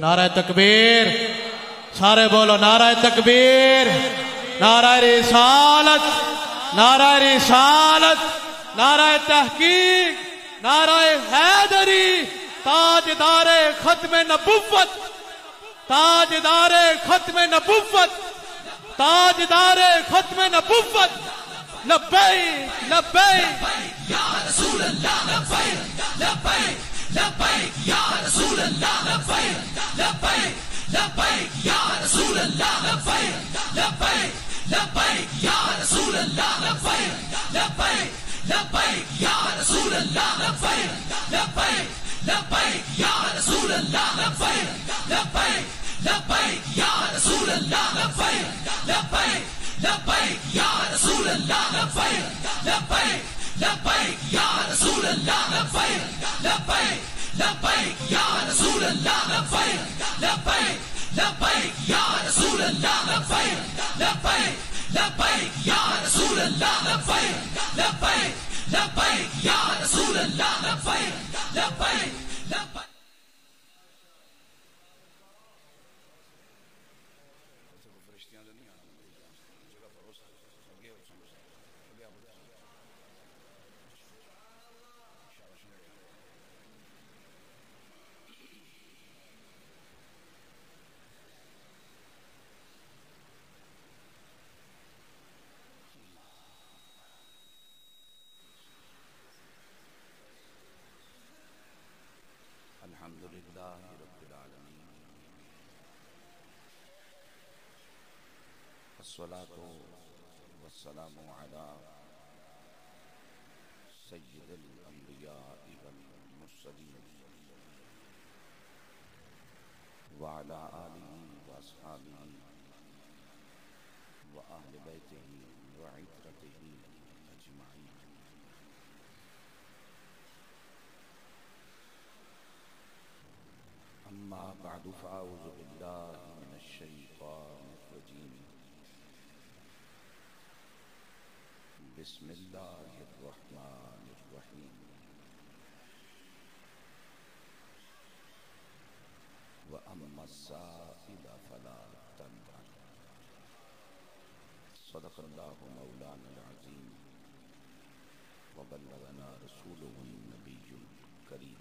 نعرہ تکبیر، سارے بولو نعرہ تکبیر، نعرہ رسالت، نعرہ رسالت، نعرہ تحقیق، نعرہ حیدری، تاجدار ختم نبوت، تاجدار ختم نبوت، تاجدار ختم نبوت، لبیک لبیک یا رسول اللہ، لبیک لبیک لبیک یا رسول اللہ، لبیک لبیک لبیک یا رسول اللہ، لبیک لبیک لبیک یا رسول اللہ، لبیک لبیک لبیک یا رسول اللہ، لبیک لبیک لبیک یا رسول اللہ، لبیک لبیک لبیک یا رسول اللہ، لبیک لبیک لبیک یا رسول اللہ، لبیک لبیک لبیک یا رسول اللہ، لبیک لبیک لبیک یا رسول اللہ، لبیک لبیک لبیک یا رسول اللہ، لبیک لبیک لبیک یا رسول اللہ، لبیک لبیک لبیک یا رسول اللہ، لبیک لبیک لبیک. الحمد لله رب العالمين، الصلاة والسلام على سيد الأنبياء والمرسلين وعلى آله وأصحابه وأهل بيته وعترته أجمعين. أما بعد فأعوذ بالله من الشيطان الرجيم. بسم الله الرحمن الرحيم. وأما السائل فلا تنهر. صدق الله مولانا العظيم وبلغنا رسوله النبي الكريم.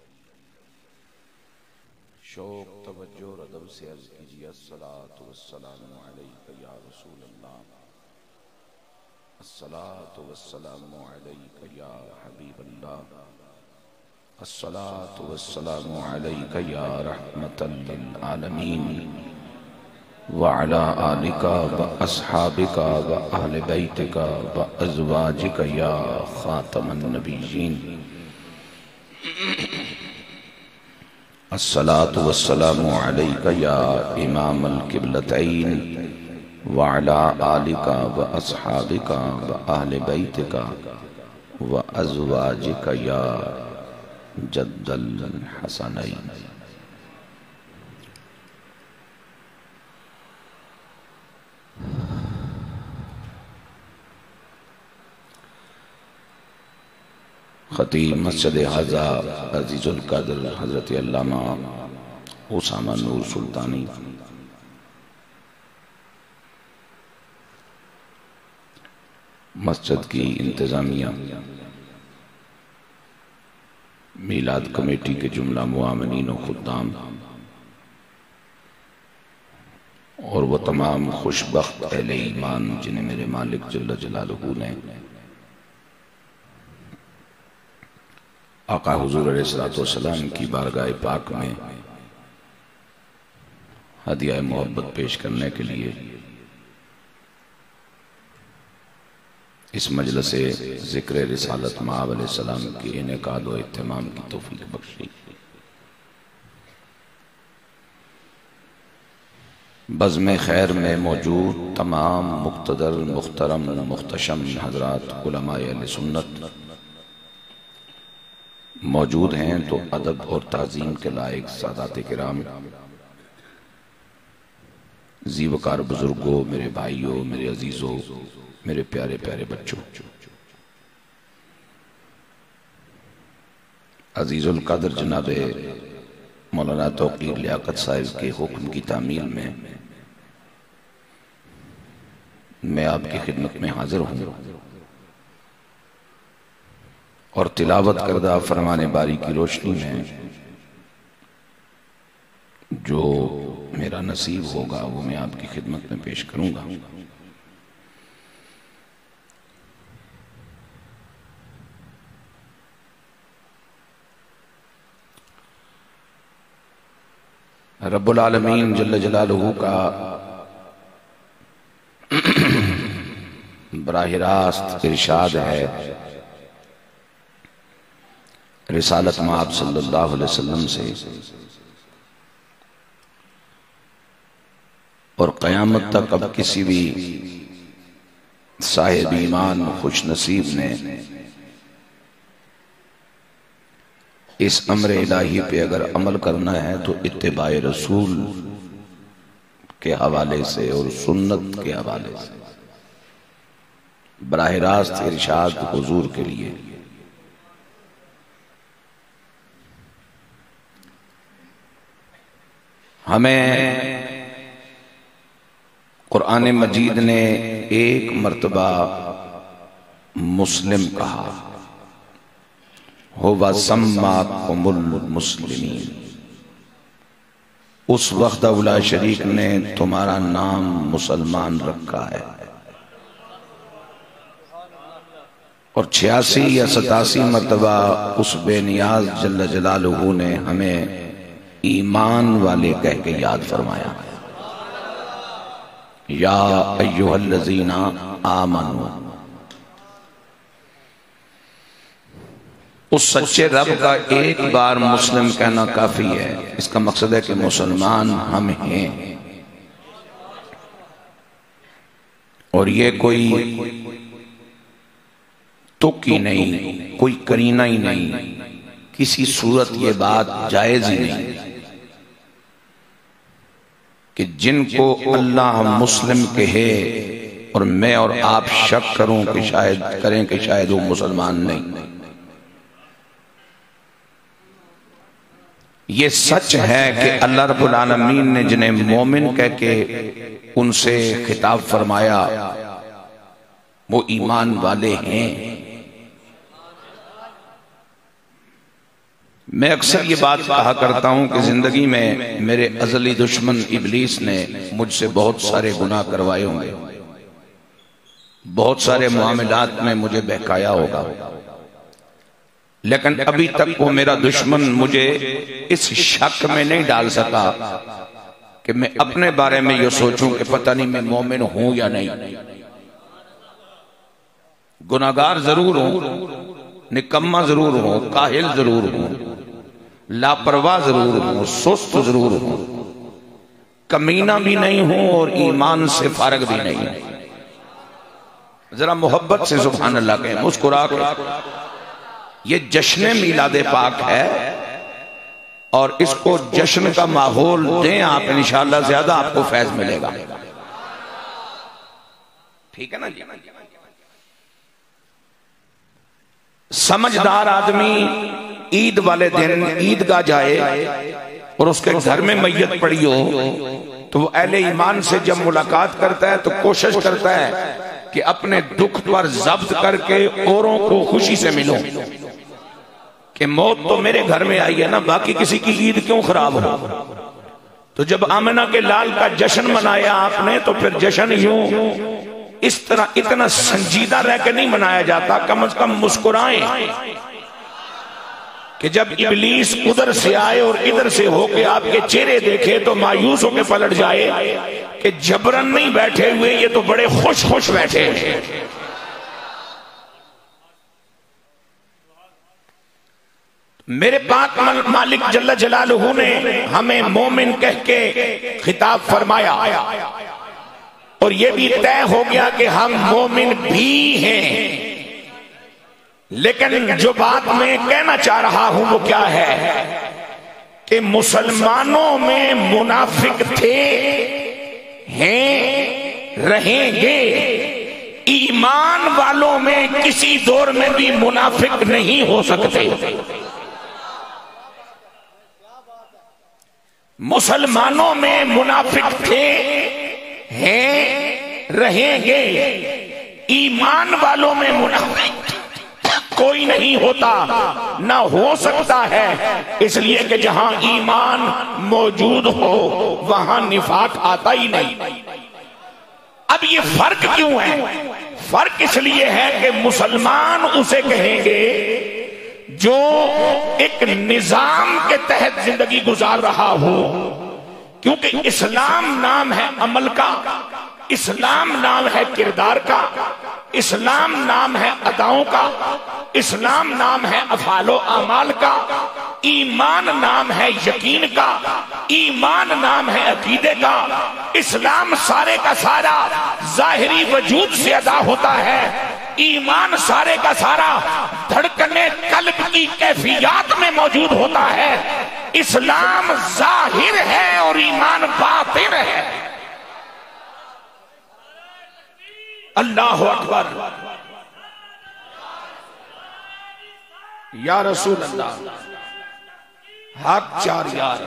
شوق توجہ اور ادب سے عرض کیجیے الصلاۃ والسلام علیک یا رسول اللہ، الصلاۃ والسلام علیک یا حبیب اللہ، الصلاۃ والسلام علیک یا رحمۃ للعالمین، وعلی آلک واصحابک واہل بیتک وازواجک یا خاتم النبیین. الصلاة والسلام علیک یا امام القبلتین، وعلی آلک واصحابک واہل بیتک وازواجک یا جد الحسنین. خطیب مسجد حضا عزیز القدر حضرت علامہ اسامہ نور سلطانی، مسجد کی انتظامیہ، میلاد کمیٹی کے جملہ معاونین و خدام، اور وہ تمام خوشبخت اہل ایمان جنہیں میرے مالک جل جلالہ نے آقا حضور علیہ السلام کی بارگاہ پاک میں ہدیہ محبت پیش کرنے کے لیے اس مجلس ذکر رسالت مآب علیہ السلام کی انعقاد و اہتمام کی توفیق بخشی. بزم خیر میں موجود تمام مقتدر محترم محتشم حضرات علماء اہل سنت موجود ہیں تو ادب اور تعظیم کے لائق سادات کرام، زیوکار بزرگوں، میرے بھائیوں، میرے عزیزوں، میرے پیارے پیارے بچوں، عزیز القدر جناب مولانا توقیر لیاقت صاحب کے حکم کی تعمیل میں میں آپ کی خدمت میں حاضر ہوں اور تلاوت کردہ فرمان باری کی روشنی میں جو میرا نصیب ہوگا وہ میں آپ کی خدمت میں پیش کروں گا۔ رب العالمین جل جلالہ کا براہ راست ارشاد ہے رسالت مآب صلی اللہ علیہ وسلم سے، اور قیامت تک اب کسی بھی صاحب ایمان خوش نصیب نے اس امر الہی پہ اگر عمل کرنا ہے تو اتباع رسول کے حوالے سے اور سنت کے حوالے سے براہ راست ارشاد حضور کے لیے۔ ہمیں قرآن مجید نے ایک مرتبہ مسلم کہا، ہوا سماکم المسلمین، اس وقت اولا شریک نے تمہارا نام مسلمان رکھا ہے، اور 86 یا 87 مرتبہ اس بے نیاز جل جلالہ نے ہمیں ایمان والے کہہ کے یاد فرمایا، یا ایھا الذین آمنوا۔ اس سچے رب کا ایک بار مسلم کہنا کافی ہے، اس کا مقصد ہے کہ مسلمان ہم ہیں، اور یہ کوئی تک ہی نہیں، کوئی کرینہ ہی نہیں، کسی صورت یہ بات جائز ہی نہیں کہ جن کو اللہ مسلم کہے اور میں اور آپ شک کروں کہ شاید وہ مسلمان نہیں۔ یہ سچ ہے کہ اللہ رب العالمین نے جنہیں مومن کہہ کے ان سے خطاب فرمایا وہ ایمان والے ہیں۔ میں اکثر یہ بات کہا کرتا ہوں کہ زندگی میں میرے ازلی دشمن ابلیس نے مجھ سے بہت سارے گناہ کروائے ہوں گے، بہت سارے معاملات میں مجھے بہکایا ہوگا، لیکن ابھی تک وہ میرا دشمن مجھے اس شک میں نہیں ڈال سکا کہ میں اپنے بارے میں یہ سوچوں کہ پتہ نہیں میں مومن ہوں یا نہیں۔ گناہگار ضرور ہوں، نکمہ ضرور ہوں، کاہل ضرور ہوں، لاپرواہ ضرور ہوں، سست ضرور ہوں، کمینہ بھی نہیں ہوں اور ایمان سے فارغ بھی نہیں ہوں۔ ذرا محبت سے سبحان اللہ کہیں، مسکرا کے۔ یہ جشن میلاد پاک ہے اور اس کو جشن کا ماحول دیں آپ، انشاءاللہ زیادہ آپ کو فیض ملے گا، ٹھیک ہے نا جی؟ سمجھدار آدمی عید والے دن عیدگاہ جائے اور اس کے گھر میں میت پڑی ہو تو وہ اہل ایمان سے جب ملاقات کرتا ہے تو کوشش کرتا ہے کہ اپنے دکھ پر ضبط کر کے اوروں کو خوشی سے ملو، کہ موت تو میرے گھر میں آئی ہے نا، باقی کسی کی عید کیوں خراب ہو۔ تو جب آمنہ کے لال کا جشن منایا آپ نے تو پھر جشن یوں اس طرح اتنا سنجیدہ رہ کے نہیں منایا جاتا، کم از کم مسکرائیں کہ جب ابلیس ادھر سے آئے اور ادھر سے ہو کے آپ کے چہرے دیکھے تو مایوس ہو کے پلٹ جائے کہ جبرن نہیں بیٹھے ہوئے، یہ تو بڑے خوش خوش بیٹھے ہیں۔ میرے پاک مالک جل جلالہ نے ہمیں مومن کہہ کے خطاب فرمایا اور یہ بھی طے ہو گیا کہ ہم مومن بھی ہیں، لیکن جو بات میں کہنا چاہ رہا ہوں وہ کیا ہے کہ مسلمانوں میں منافق تھے، ہیں، رہیں گے، ایمان والوں میں کسی دور میں بھی منافق نہیں ہو سکتے۔ مسلمانوں میں منافق تھے، ہیں، رہیں گے، ایمان والوں میں منافق کوئی نہیں ہوتا، نہ ہو سکتا ہے، اس لیے کہ جہاں ایمان موجود ہو وہاں نفاق آتا ہی نہیں۔ اب یہ فرق کیوں ہے؟ فرق اس لیے ہے کہ مسلمان اسے کہیں گے جو ایک نظام کے تحت زندگی گزار رہا ہو، کیونکہ اسلام نام ہے عمل کا، اسلام نام ہے کردار کا، اسلام نام ہے اداؤں کا، اسلام نام ہے افعال و اعمال کا، ایمان نام ہے یقین کا، ایمان نام ہے عقیدے کا۔ اسلام سارے کا سارا ظاہری وجود سے ادا ہوتا ہے، ایمان سارے کا سارا دھڑکنے قلب کی کیفیات میں موجود ہوتا ہے۔ اسلام ظاہر ہے اور ایمان باطن ہے۔ اللہ اکبر، یا رسول اللہ، حق چار یار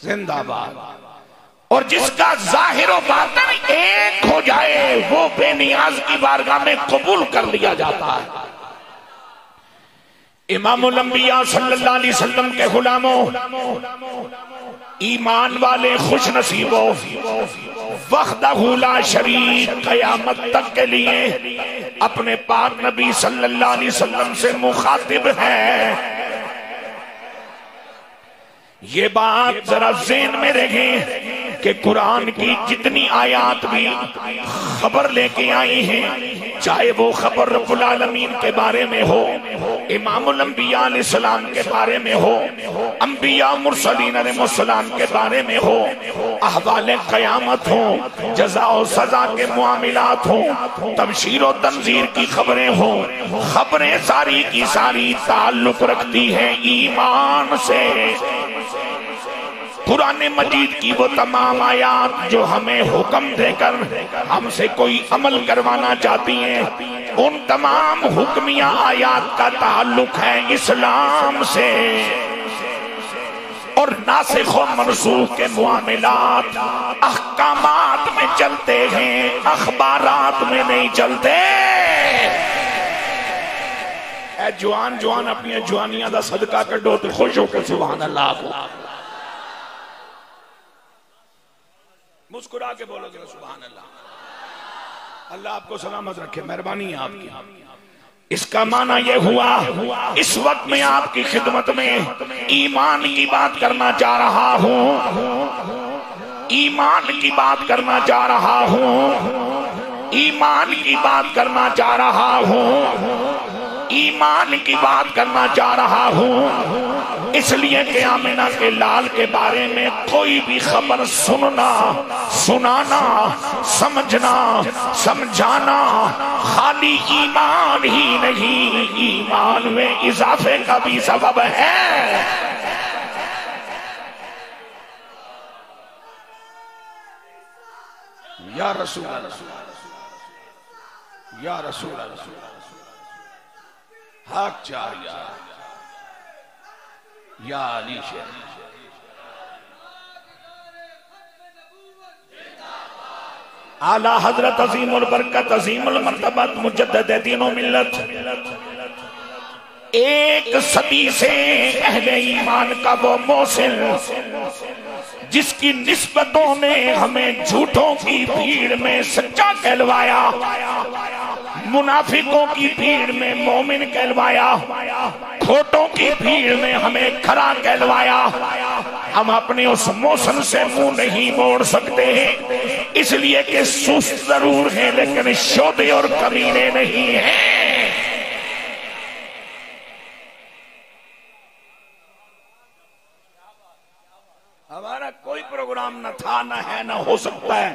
زندہ باد۔ اور جس کا ظاہر و باطن ایک ہو جائے وہ بے نیاز کی بارگاہ میں قبول کر لیا جاتا ہے۔ امام الانبیاء صلی اللہ علیہ وسلم کے غلاموں، ایمان والے خوش نصیبوں، وحدہ لا شریک قیامت تک کے لیے اپنے پاک نبی صلی اللہ علیہ وسلم سے مخاطب ہیں۔ یہ بات ذرا ذہن میں رکھیں کہ قرآن کی جتنی آیات بھی خبر لے کے آئی ہیں، چاہے وہ خبر رب العالمین کے بارے میں ہو، امام الانبیاء علیہ السلام کے بارے میں ہو، انبیاء مرسلین علیہ السلام کے بارے میں ہو، احوال قیامت ہوں، جزا و سزا کے معاملات ہوں، تبشیر و تنذیر کی خبریں ہوں، خبریں ساری کی ساری تعلق رکھتی ہیں ایمان سے۔ قرآن مجید کی وہ تمام آیات جو ہمیں حکم دے کر ہم سے کوئی عمل کروانا چاہتی ہیں، ان تمام حکمیہ آیات کا تعلق ہے اسلام سے۔ اور ناسخ و منسوخ کے معاملات احکامات میں چلتے ہیں، اخبارات میں نہیں چلتے۔ اے جوان اپنی جوانیاں دا صدقہ کڈو تو خوش ہو کر سبحان اللہ کو مسکرا کے بولو گے سبحان اللہ۔ اللہ آپ کو سلامت رکھے، مہربانی ہے آپ کی۔ اس کا معنی یہ ہوا اس وقت میں آپ کی خدمت میں ایمان کی بات کرنا چاہ رہا ہوں، ایمان کی بات کرنا چاہ رہا ہوں، ایمان کی بات کرنا چاہ رہا ہوں، ایمان کی بات کرنا چاہ رہا ہوں، اس لیے کہ آمنہ کے لال کے بارے میں کوئی بھی خبر سننا، سنانا، سمجھنا، سمجھانا خالی ایمان ہی نہیں، ایمان میں اضافے کا بھی سبب ہے۔ یا رسول اللہ، یا رسول اللہ، حق چار یا علی شیر۔ اعلی حضرت عظیم البرکت عظیم المرتبت مجدد دین و ملت، ایک صدی سے اہل ایمان کا وہ محسن جس کی نسبتوں نے ہمیں جھوٹوں کی بھیڑ میں سچا کہلوایا، منافقوں کی بھیڑ میں مومن کہلوایا، کھوٹوں کی بھیڑ میں ہمیں کھرا کہلوایا۔ ہم اپنے اس محسن سے منہ نہیں موڑ سکتے ہیں، اس لیے کہ سست ضرور ہیں لیکن شودے اور کمینے نہیں ہیں۔ ہمارا کوئی پروگرام نہ تھا، نہ ہے، نہ ہو سکتا ہے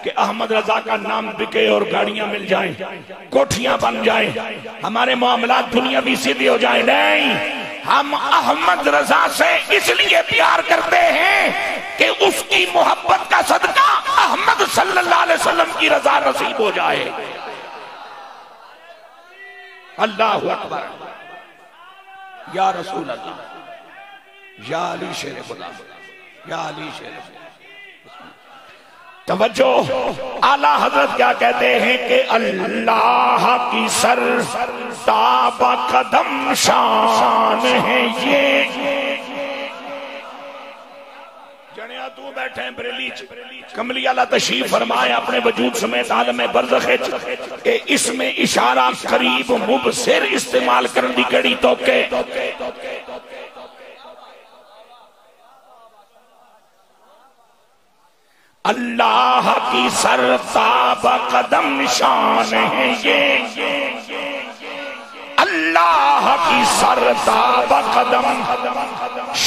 کہ احمد رضا کا نام بکے اور گاڑیاں مل جائیں، کوٹھیاں بن جائیں، ہمارے معاملات دنیاوی سیدھی ہو جائیں۔ نہیں، ہم احمد رضا سے اس لیے پیار کرتے ہیں کہ اس کی محبت کا صدقہ احمد صلی اللہ علیہ وسلم کی رضا نصیب ہو جائے۔ اللہ اکبر، یا رسول اللہ، یا علی شیر خدا، یا علی شیر خدا۔ توجہ، اعلیٰ حضرت کیا کہتے ہیں کہ اللہ کی سر تاب قدم شان ہے یہ۔ جنیا تو بیٹھے ہیں بریلی کملی اللہ تشریف فرمائے اپنے وجود سمیت عالم برزخ کہ اس میں اشارہ قریب مبصر استعمال کرن دی کڑی توکے۔ اللہ کی سر تاب قدم شان ہے یہ، اللہ کی سر تاب قدم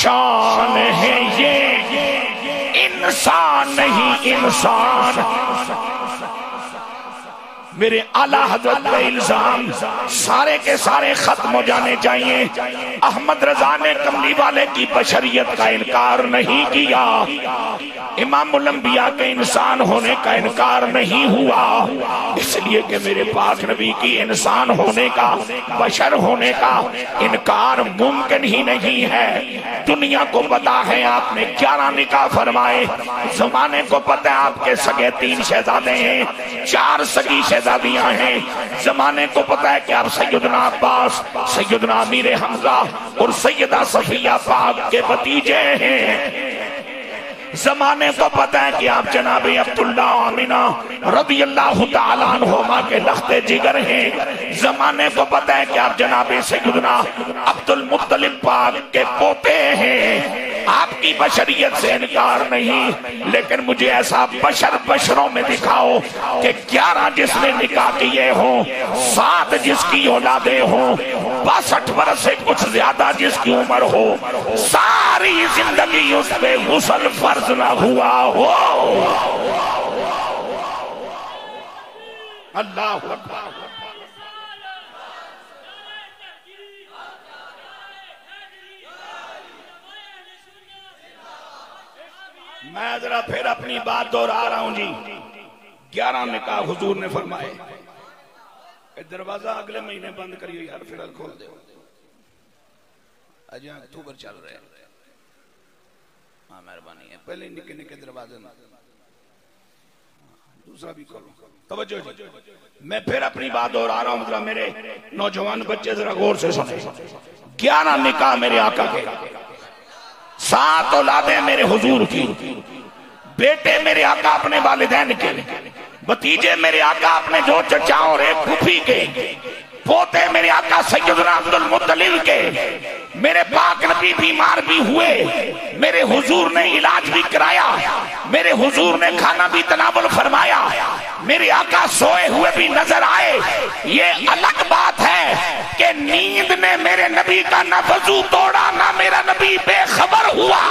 شان ہے یہ، انسان نہیں انسان۔ میرے اعلیٰ حضرت کا الزام سارے کے سارے ختم ہو جانے چاہیے۔ احمد رضا نے کملی والے کی بشریت کا انکار نہیں کیا، امام الانبیاء کے انسان ہونے کا انکار نہیں ہوا، اس لیے کہ میرے پاک نبی کی انسان ہونے کا، بشر ہونے کا انکار ممکن ہی نہیں ہے۔ دنیا کو پتا ہے آپ نے 11 نکاح فرمائے، زمانے کو پتا ہے آپ کے سگے 3 شہزادے ہیں، 4 سگی شہزادیاں ہیں، زمانے کو پتا ہے کہ آپ سیدنا عباس، سیدنا امیر حمزہ اور سیدہ صفیہ پاک کے بھتیجے ہیں، زمانے کو پتا ہے کہ آپ جناب عبداللہ آمینہ رضی اللہ تعالیٰ عنہما کے لخت جگر ہیں، زمانے کو پتا ہے کہ آپ جناب سیدنا عبد المطلب پاک کے پوتے ہیں۔ آپ کی بشریت سے انکار نہیں، لیکن مجھے ایسا بشروں میں دکھاؤ کہ 11 جس نے نکاح کیے ہوں، 7 جس کی اولادیں ہوں، 62 برس سے کچھ زیادہ جس کی عمر ہو، ساری زندگی اس پہ غسل فرض نہ ہوا ہو۔ اللہ اکبر۔ میں ذرا پھر اپنی بات دہرا رہا ہوں جی، 11 نکاح حضور نے فرمائے۔ دروازہ اگلے مہینے بند کری ہوئی، ہر فیلر کھول دے، اجے اکتوبر چل رہے ہیں، ہاں مہربانی ہے، پہلے نکے نکے دروازے دوسرا بھی کھولو۔ توجہ جی، میں پھر اپنی بات دہرا رہا ہوں، میرے نوجوان بچے ذرا غور سے سنیں۔ 11 نکاح میرے آقا کے، 7 اولادیں میرے حضور کی، بیٹے میرے آقا اپنے والدین کے، بھتیجے میرے آقا اپنے جو چچا اور ایک پھوپھی کے، پوتے میرے آقا سیدنا عبد المطلب کے۔ میرے پاک نبی بیمار بھی ہوئے، میرے حضور نے علاج بھی کرایا، میرے حضور نے کھانا بھی تناول فرمایا، میرے آقا سوئے ہوئے بھی نظر آئے۔ یہ الگ بات ہے کہ نیند نے میرے نبی کا نہ وضو توڑا، نہ میرا نبی بے خبر ہوا۔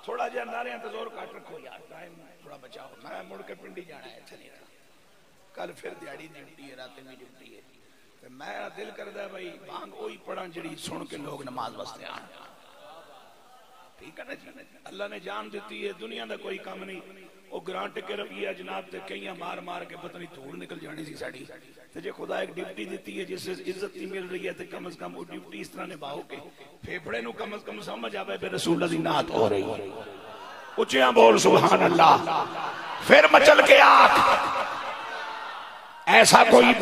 تھوڑا جا نارے ہیں تو زور کاٹ رکھو یار، ٹائم تھوڑا بچاؤ، میں مڑ کے پنڈی جانا ہے، چلیے کل پھر دیاڑی ڈیوٹی ہے، رات میں ڈیوٹی ہے، تو میں دل کردا ہے بھائی بانگ وہی پڑھاں جڑی سن کے لوگ نماز واسطے آن۔ ٹھیک ہے نا جی، اللہ نے جان دیتی ہے، دنیا دا کوئی کام نہیں۔ وہ گرانٹ کے رویہ جناب تے کئیاں مار مار کے پتہ نہیں دھول نکل جانی سی ساڑی، تے جے خدا ایک ڈیوٹی دیتی ہے جس سے عزت نہیں مل رہی ہے تے کم از کم وہ ڈیوٹی اس طرح نبھاؤ کے پھیپڑے نو کم از کم سمجھ آوے پہ رسول اللہ دی نعت ہو رہی ہے۔ اچھیاں بول سبحان اللہ۔ پھر مچل کے آنکھ، ایسا کوئی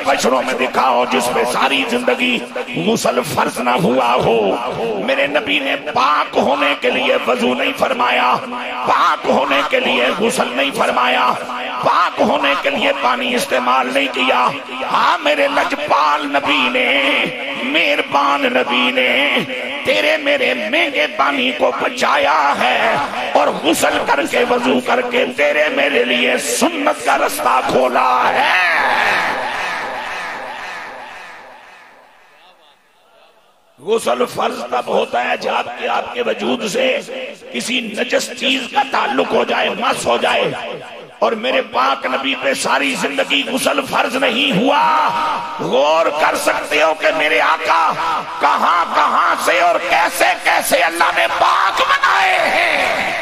بشروں میں دکھاؤ جس پہ ساری زندگی غسل فرض نہ ہوا ہو۔ میرے نبی نے پاک ہونے کے لیے وضو نہیں فرمایا، پاک ہونے کے لیے غسل نہیں فرمایا، پاک ہونے کے لیے پانی استعمال نہیں کیا۔ ہاں میرے لجپال نبی نے، مہربان نبی نے تیرے میرے مہنگے پانی کو بچایا ہے اور غسل کر کے وضو کر کے تیرے میرے لیے سنت کا رستہ کھولا ہے۔ غسل فرض تب ہوتا ہے جب کہ آپ کے وجود سے کسی نجس چیز کا تعلق ہو جائے، مس ہو جائے، اور میرے پاک نبی پہ ساری زندگی غسل فرض نہیں ہوا۔ غور کر سکتے ہو کہ میرے آقا کہاں کہاں سے اور کیسے کیسے اللہ نے پاک بنائے ہیں۔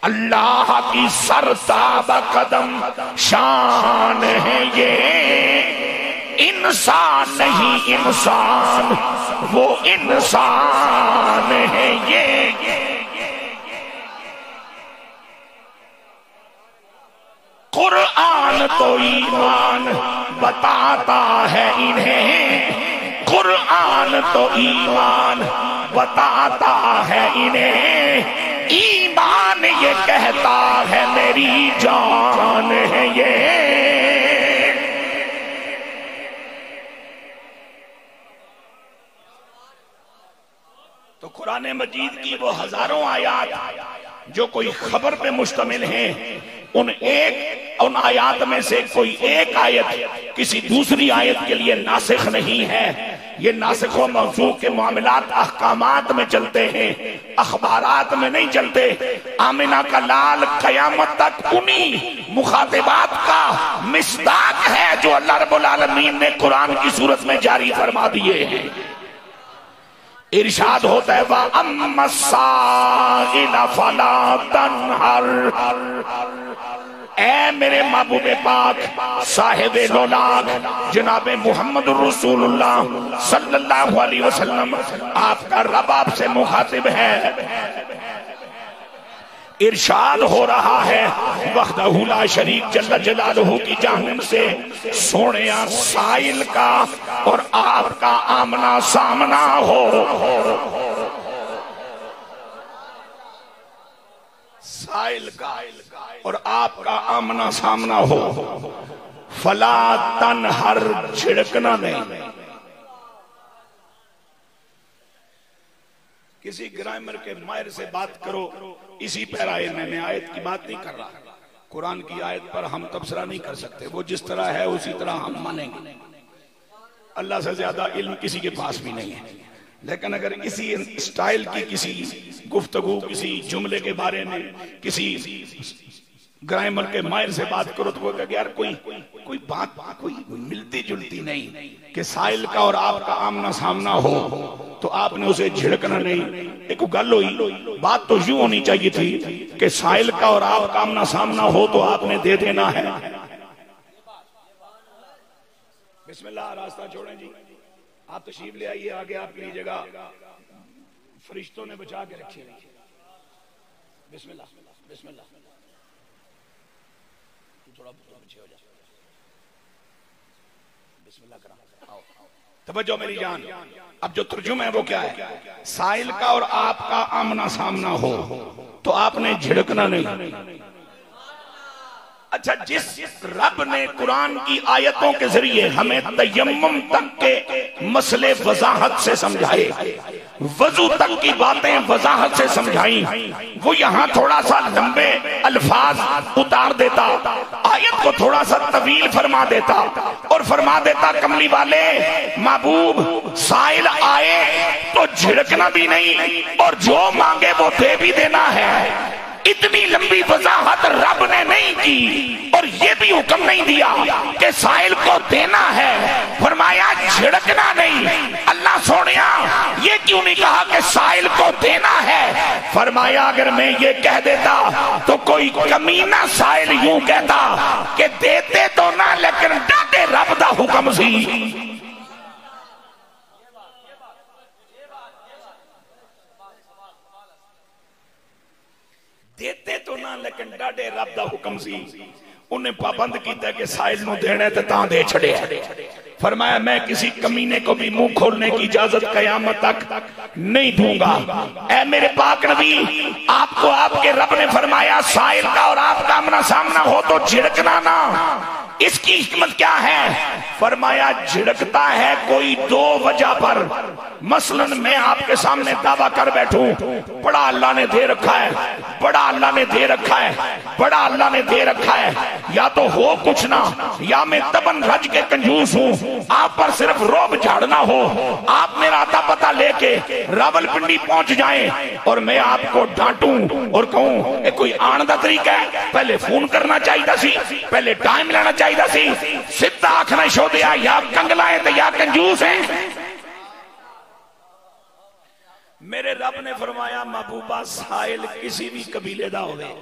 اللہ کی سر تاب قدم شان ہے یہ، انسان نہیں انسان، وہ انسان ہے یہ۔ قرآن تو ایمان بتاتا ہے انہیں، قرآن تو ایمان بتاتا ہے انہیں، ایمان یہ کہتا ہے میری جان ہے یہ۔ تو قرآن مجید کی وہ ہزاروں آیات جو کوئی خبر پہ مشتمل ہیں، ان آیات میں سے کوئی ایک آیت کسی دوسری آیت کے لیے ناسخ نہیں ہے۔ یہ ناسخ و منسوخ کے معاملات احکامات میں چلتے ہیں، اخبارات میں نہیں چلتے۔ آمنہ کا لال قیامت تک انہی مخاطبات کا مصداق ہے جو اللہ رب العالمین نے قرآن کی صورت میں جاری فرما دیے ہیں۔ ارشاد ہوتا ہے وَأَمَّا السَّائِلَ فَلَا تَنْهَرْ، اے میرے محبوب پاک صاحب لولاک جناب محمد رسول اللہ صلی اللہ علیہ وسلم، آپ کا رب آپ سے مخاطب ہے۔ ارشاد ہو رہا ہے وحدہ لا شریک جل جلالہ کی جانب سے، سونیا سائل کا اور آپ کا آمنا سامنا ہو، سائل کا اور آپ کا آمنا سامنا ہو۔ فلا تنہر، چھڑکنا نہیں۔ کسی گرامر کے ماہر سے بات کرو، اسی پیرائے میں آیت کی بات نہیں کر رہا، قرآن کی آیت پر ہم تبصرہ نہیں کر سکتے، وہ جس طرح ہے اسی طرح ہم مانیں گے۔ اللہ سے زیادہ علم کسی کے پاس بھی نہیں ہے، لیکن اگر اسی اسٹائل کی کسی گفتگو، کسی جملے کے بارے میں کسی گرامر کے ماہر سے بات کرو تو وہ کہا کہ یار کوئی بات کوئی ملتی جلتی نہیں کہ سائل کا اور آپ کا آمنا سامنا ہو تو آپ نے اسے جھڑکنا نہیں۔ ایک گل ہوئی، بات تو یوں ہونی چاہیے تھی کہ سائل کا اور آپ کا آمنا سامنا ہو تو آپ نے دے دینا ہے۔ بسم اللہ، راستہ چھوڑیں جی، آپ تشریف لے آئیے آگے، آپ کی جگہ فرشتوں نے بچا کے رکھی ہے۔ بسم اللہ بسم اللہ، تھوڑا پیچھے ہو جا، بسم اللہ کرام، توجہ میری جان۔ اب جو ترجمہ ہے وہ کیا ہے؟ سائل کا اور آپ کا آمنا سامنا ہو تو آپ نے جھڑکنا نہیں۔ اچھا، جس رب نے قرآن کی آیتوں کے ذریعے ہمیں تیمم تک کے مسئلے وضاحت سے سمجھائے، وضو تک کی باتیں وضاحت سے سمجھائیں، وہ یہاں تھوڑا سا لمبے الفاظ اتار دیتا، آیت کو تھوڑا سا طویل فرما دیتا اور فرما دیتا کملی والے محبوب سائل آئے تو جھڑکنا بھی نہیں اور جو مانگے وہ دے بھی دینا ہے۔ اتنی لمبی وضاحت رب نے نہیں کی اور یہ بھی حکم نہیں دیا کہ سائل کو دینا ہے، فرمایا جھڑکنا نہیں۔ اللہ سونیا یہ کیوں نہیں کہا کہ سائل کو دینا ہے؟ فرمایا اگر میں یہ کہہ دیتا تو کوئی کمینہ سائل یوں کہتا کہ دیتے تو نہ لیکن ڈاٹے رب دا حکم سی۔ دیتے تو نہ لیکن ڈاڈے رب دا حکم سی، انہیں پابند کیتا ہے کہ سائل نو دینے تے تاں دے چھڑے۔ فرمایا میں کسی کمینے کو بھی منہ کھولنے کی اجازت قیامت تک نہیں دوں گا۔ اے میرے پاک نبی، آپ کو آپ کے رب نے فرمایا سائل کا اور آپ کا آمنا سامنا ہو تو جھڑکنا نہ۔ اس کی حکمت کیا ہے؟ فرمایا جھڑکتا ہے کوئی دو وجہ پر، مثلا میں آپ کے سامنے دعویٰ کر بیٹھوں بڑا اللہ نے دے رکھا ہے، بڑا اللہ نے دے رکھا ہے، بڑا اللہ نے دے رکھا ہے، یا تو ہو کچھ نہ، یا میں تبن رج کے کنجوس ہوں، آپ پر صرف روب جھاڑنا ہو، آپ میرا آتا پتہ لے کے راول پنڈی پہنچ جائیں اور میں آپ کو ڈانٹوں اور کہوں کوئی آن دا طریقہ ہے، پہلے فون کرنا چاہیے سی، پہلے ٹائم لینا چاہیے سی، سدھا آنکھنا شو دیا یا کنگلائیں تے یا کنجوس ہیں۔ میرے رب نے فرمایا محبوبہ سائل کسی بھی قبیلے دا ہوئے،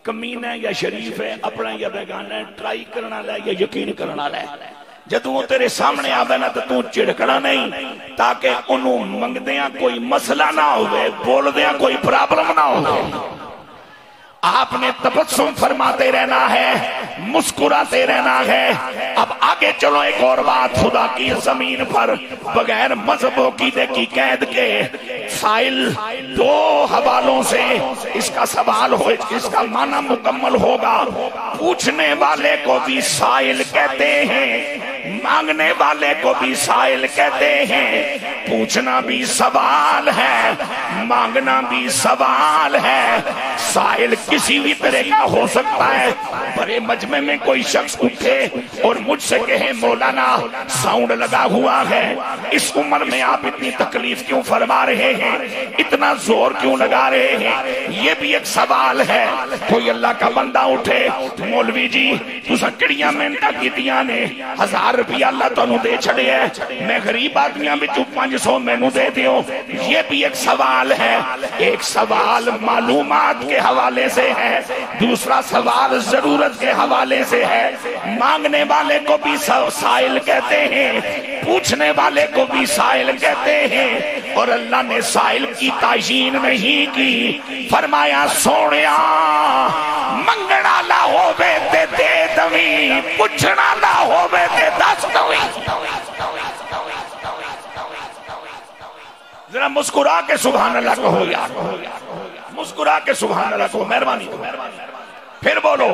کمینہ یا شریف ہے، اپنا یا بیگانہ ہے، ٹرائی کرنا لے یا یقین کرنا لے، جدوں تیرے سامنے آوے نا تو چڑکنا نہیں تاکہ انہوں منگدیاں کوئی مسئلہ نہ ہوئے بولدیاں کوئی پرابلم نہ ہوئے آپ نے تبسم فرماتے رہنا ہے مسکراتے رہنا ہے اب آگے چلو ایک اور بات خدا کی زمین پر بغیر مذہب و عقیدے کی قید کے سائل دو حوالوں سے اس کا سوال ہو اس کا معنی مکمل ہوگا پوچھنے والے کو بھی سائل کہتے ہیں مانگنے والے کو بھی سائل کہتے ہیں پوچھنا بھی سوال ہے مانگنا بھی سوال ہے سائل کسی بھی طرح کا ہو سکتا ہے بڑے مجمع میں کوئی شخص اٹھے اور مجھ سے کہے مولانا ساؤنڈ لگا ہوا ہے اس عمر میں آپ اتنی تکلیف کیوں فرما رہے ہیں اتنا زور کیوں لگا رہے ہیں یہ بھی ایک سوال ہے کوئی اللہ کا بندہ اٹھے مولوی جی تساں کڑیاں محنت کیتیاں نے 1000 روپیہ اللہ تانوں دے چھڑے ہے میں غریب آدمیاں وچوں 500 مینوں دے دیو یہ بھی ایک سوال ہے ایک سوال معلومات کے حوالے سے ہے دوسرا سوال ضرورت کے حوالے سے ہے مانگنے والے کو بھی سائل کہتے ہیں پوچھنے والے کو بھی سائل کہتے ہیں اور اللہ نے سائل کی تعیین نہیں کی فرمایا سونیا منگنا نہ ہووے تے دے دویں پوچھنا نہ ہووے تے دس دویں ذرا مسکرا کے سبحان اللہ کہو یار مسکرا کے سبحان اللہ کہو مہربانی پھر بولو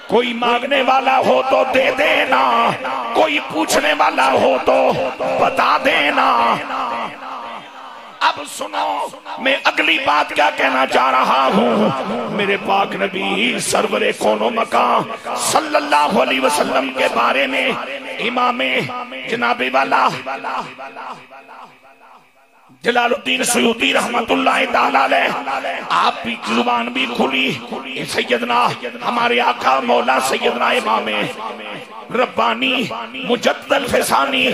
کوئی مانگنے والا ہو تو دے دینا کوئی پوچھنے والا ہو تو بتا دینا اب سنو میں اگلی بات کیا کہنا چاہ رہا ہوں میرے پاک نبی سرور کون و مکان صلی اللہ علیہ وسلم کے بارے میں امام جناب والا جلال الدین سیوطی رحمت اللہ تعالیٰ علیہ آپ کی زبان بھی کھلی سیدنا ہمارے آقا مولا سیدنا امام ربانی مجدد الفسانی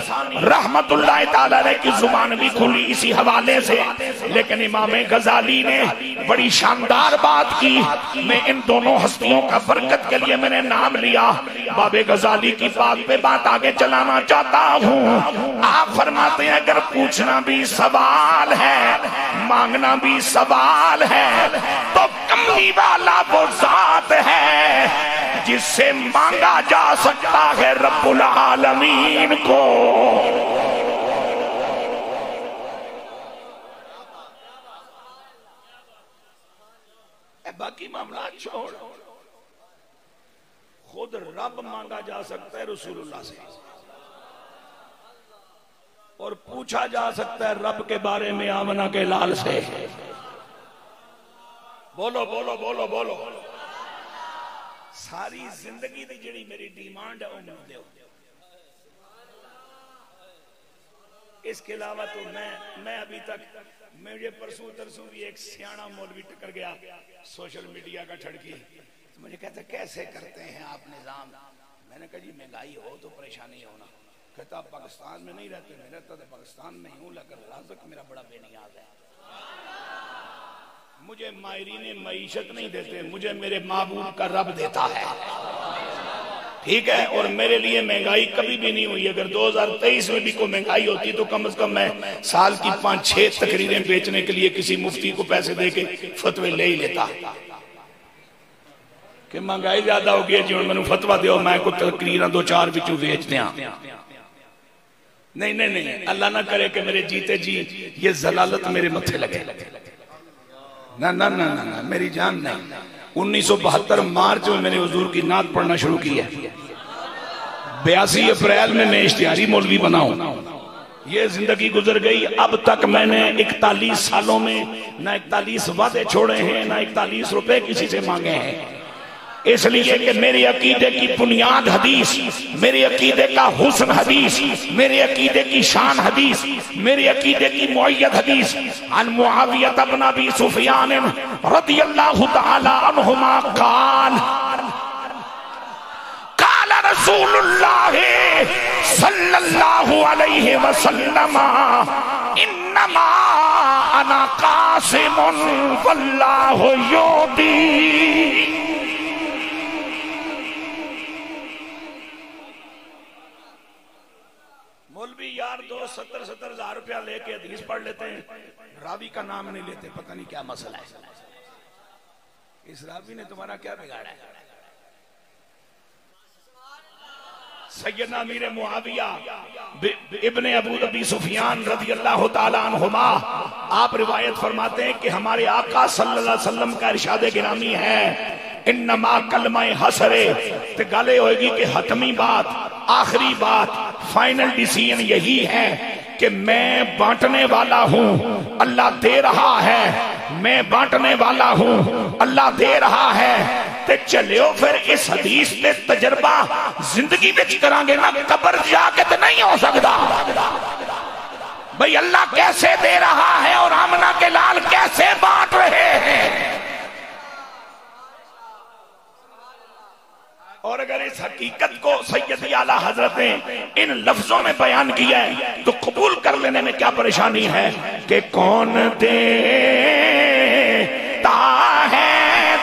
رحمت اللہ تعالیٰ علیہ کی زبان بھی کھلی اسی حوالے سے لیکن امام غزالی نے بڑی شاندار بات کی میں ان دونوں ہستیوں کا برکت کے لیے میں نے نام لیا باب غزالی کی بات پہ بات آگے چلانا چاہتا ہوں آپ فرماتے ہیں اگر پوچھنا بھی سوال ہے مانگنا بھی سوال ہے تو کملی والا وہ ذات ہے جس سے مانگا جا سکتا ہے رب العالمین کو باقی معاملات چھوڑ خود رب مانگا جا سکتا ہے رسول اللہ سے اور پوچھا جا سکتا ہے رب کے بارے میں آمنہ کے لال سے بولو بولو بولو بولو ساری زندگی دی جڑی میری ڈیمانڈ ہے انہوں دے اس کے علاوہ تو میں ابھی تک مجھے پرسوں ترسوں بھی ایک سیانا مولوی ٹکر گیا سوشل میڈیا کا ٹھڑکی مجھے کہتا کیسے کرتے ہیں آپ نظام میں نے کہا جی مہنگائی ہو تو پریشانی ہونا کہتا آپ پاکستان میں نہیں رہتے میں رہتا تو پاکستان میں ہوں لیکن رازق میرا بڑا بے نیاز ہے مجھے ماہرین معیشت نہیں دیتے مجھے میرے معبود کا رب دیتا ہے ٹھیک ہے اور میرے لیے مہنگائی کبھی بھی نہیں ہوئی اگر 2023 میں بھی کوئی مہنگائی ہوتی تو کم از کم میں سال کی 5-6 تقریریں بیچنے کے لیے کسی مفتی کو پیسے دے کے فتوے لے ہی لیتا کہ مہنگائی زیادہ ہو گئی جی میں نے فتوہ دیو میں کو تقریریں 2-4 بچوں بیچ دیا نہیں اللہ نہ کرے کہ میرے جیتے جی یہ ذلالت میرے متھے لگے نہ میری جان نہیں 1972 مارچ میں نے حضور کی نعت پڑھنا شروع کی ہے 82 اپریل میں اشتہاری مولوی بناؤں یہ زندگی گزر گئی اب تک میں نے 41 سالوں میں نہ 41 وعدے چھوڑے ہیں نہ 41 روپے کسی سے مانگے ہیں اس لیے کہ میرے عقیدے کی بنیاد حدیث میرے عقیدے کا حسن حدیث میرے عقیدے کی شان حدیث میرے عقیدے کی معید حدیث عن معاویہ بن ابی سفیان رضی اللہ تعالی عنہما قال قال رسول اللہ صلی اللہ علیہ وسلم انما انا قاسم واللہ یعطی یار دوست 70-70 ہزار روپیہ لے کے حدیث پڑھ لیتے ہیں، راوی کا نام نہیں لیتے، پتہ نہیں کیا مسئلہ ہے۔ اس راوی نے تمہارا کیا بگاڑا ہے؟ سیدنا امیر معاویہ ابن ابی سفیان رضی اللہ تعالیٰ عنہما آپ روایت فرماتے ہیں کہ ہمارے آقا صلی اللہ علیہ وسلم کا ارشاد گرامی ہے، انما کلمہ حسرے تے گالے ہوئے گی کہ حتمی بات، آخری بات، فائنل ڈیسیژن یہی ہے کہ میں بانٹنے والا ہوں، اللہ دے رہا ہے، میں بانٹنے والا ہوں، اللہ دے رہا ہے۔ تے چلیو پھر اس حدیث تے تجربہ زندگی میں کرانگے نا، قبر جا کے تے نہیں ہو سکتا۔ بھئی اللہ کیسے دے رہا ہے اور آمنہ کے لال کیسے بانٹ رہے ہیں۔ اور اگر اس حقیقت کو سیدی اعلیٰ حضرت نے ان لفظوں میں بیان کیا ہے تو قبول کر لینے میں کیا پریشانی ہے کہ کون دیتا ہے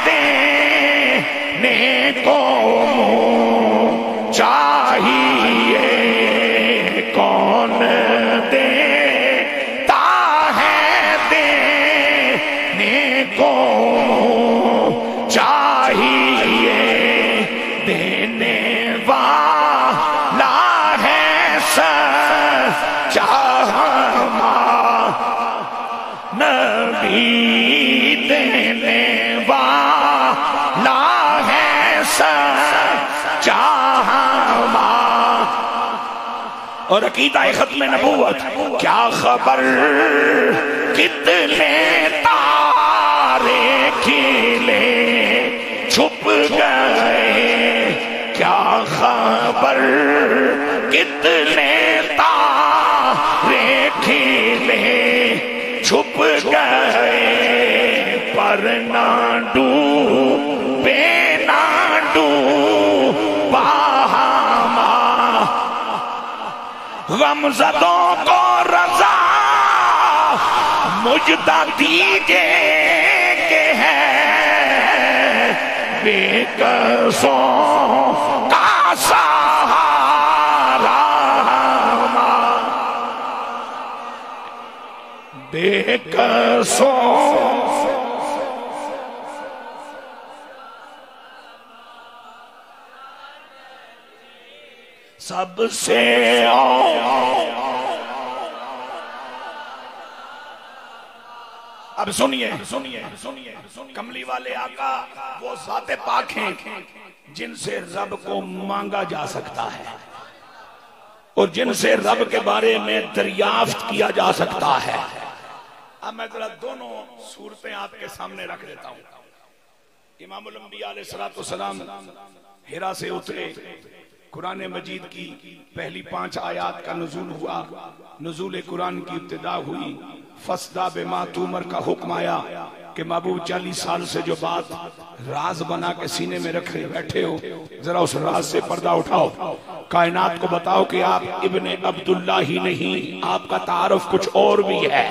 دینے کو چاہیے، کون دیتا ہے دینے کو چاہیے، دینے والا ہے سچا نبی، دینے والا ہے سچا۔ اور عقیدہ ختم نبوت، کیا خبر کتنے تارے کھلے چھپ گئے، کیا خبر کتنے تارے کھلے چھپ گئے، پر نہ ڈوبے نہ ڈوبا غمزدوں کو رضا مجدہ دیجئے کہ ہے بے کسوں کا سہارا، بے کسوں سب سے اب سنیے کملی والے آقا وہ ذات پاک ہیں جن سے رب کو مانگا جا سکتا ہے اور جن سے رب کے بارے میں دریافت کیا جا سکتا ہے۔ اب میں ذرا دونوں صورتیں آپ کے سامنے رکھ دیتا ہوں۔ امام الانبیاء علیہ السلام ہرا سے اترے، قرآن مجید کی پہلی 5 آیات کا نزول ہوا، نزول قرآن کی ابتدا ہوئی، فَاسْدَعْ بِمَا تُؤْمَرْ کا حکم آیا کہ محبوب 40 سال سے جو بات راز بنا کے سینے میں رکھے بیٹھے ہو، ذرا اس راز سے پردہ اٹھاؤ، کائنات کو بتاؤ کہ آپ ابن عبداللہ ہی نہیں، آپ کا تعارف کچھ اور بھی ہے۔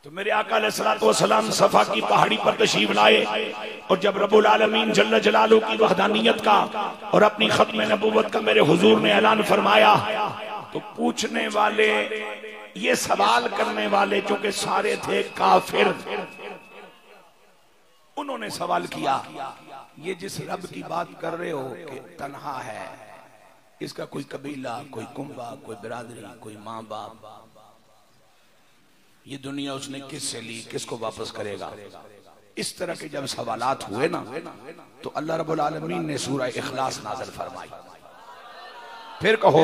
تو میرے آقا علیہ السلام صفا کی پہاڑی پر تشریف لائے، اور جب رب العالمین جل جلالہ کی وحدانیت کا اور اپنی ختم نبوت کا میرے حضور نے اعلان فرمایا تو پوچھنے والے، یہ سوال کرنے والے چونکہ سارے تھے کافر، انہوں نے سوال کیا یہ جس رب کی بات کر رہے ہو کہ تنہا ہے، اس کا کوئی قبیلہ، کوئی کنبہ، کوئی برادری، کوئی ماں باپ، یہ دنیا اس نے کس سے لی، کس کو واپس کرے گا؟ اس طرح کے جب سوالات ہوئے نا تو اللہ رب العالمین نے سورہ اخلاص نازل فرمائی۔ پھر کہو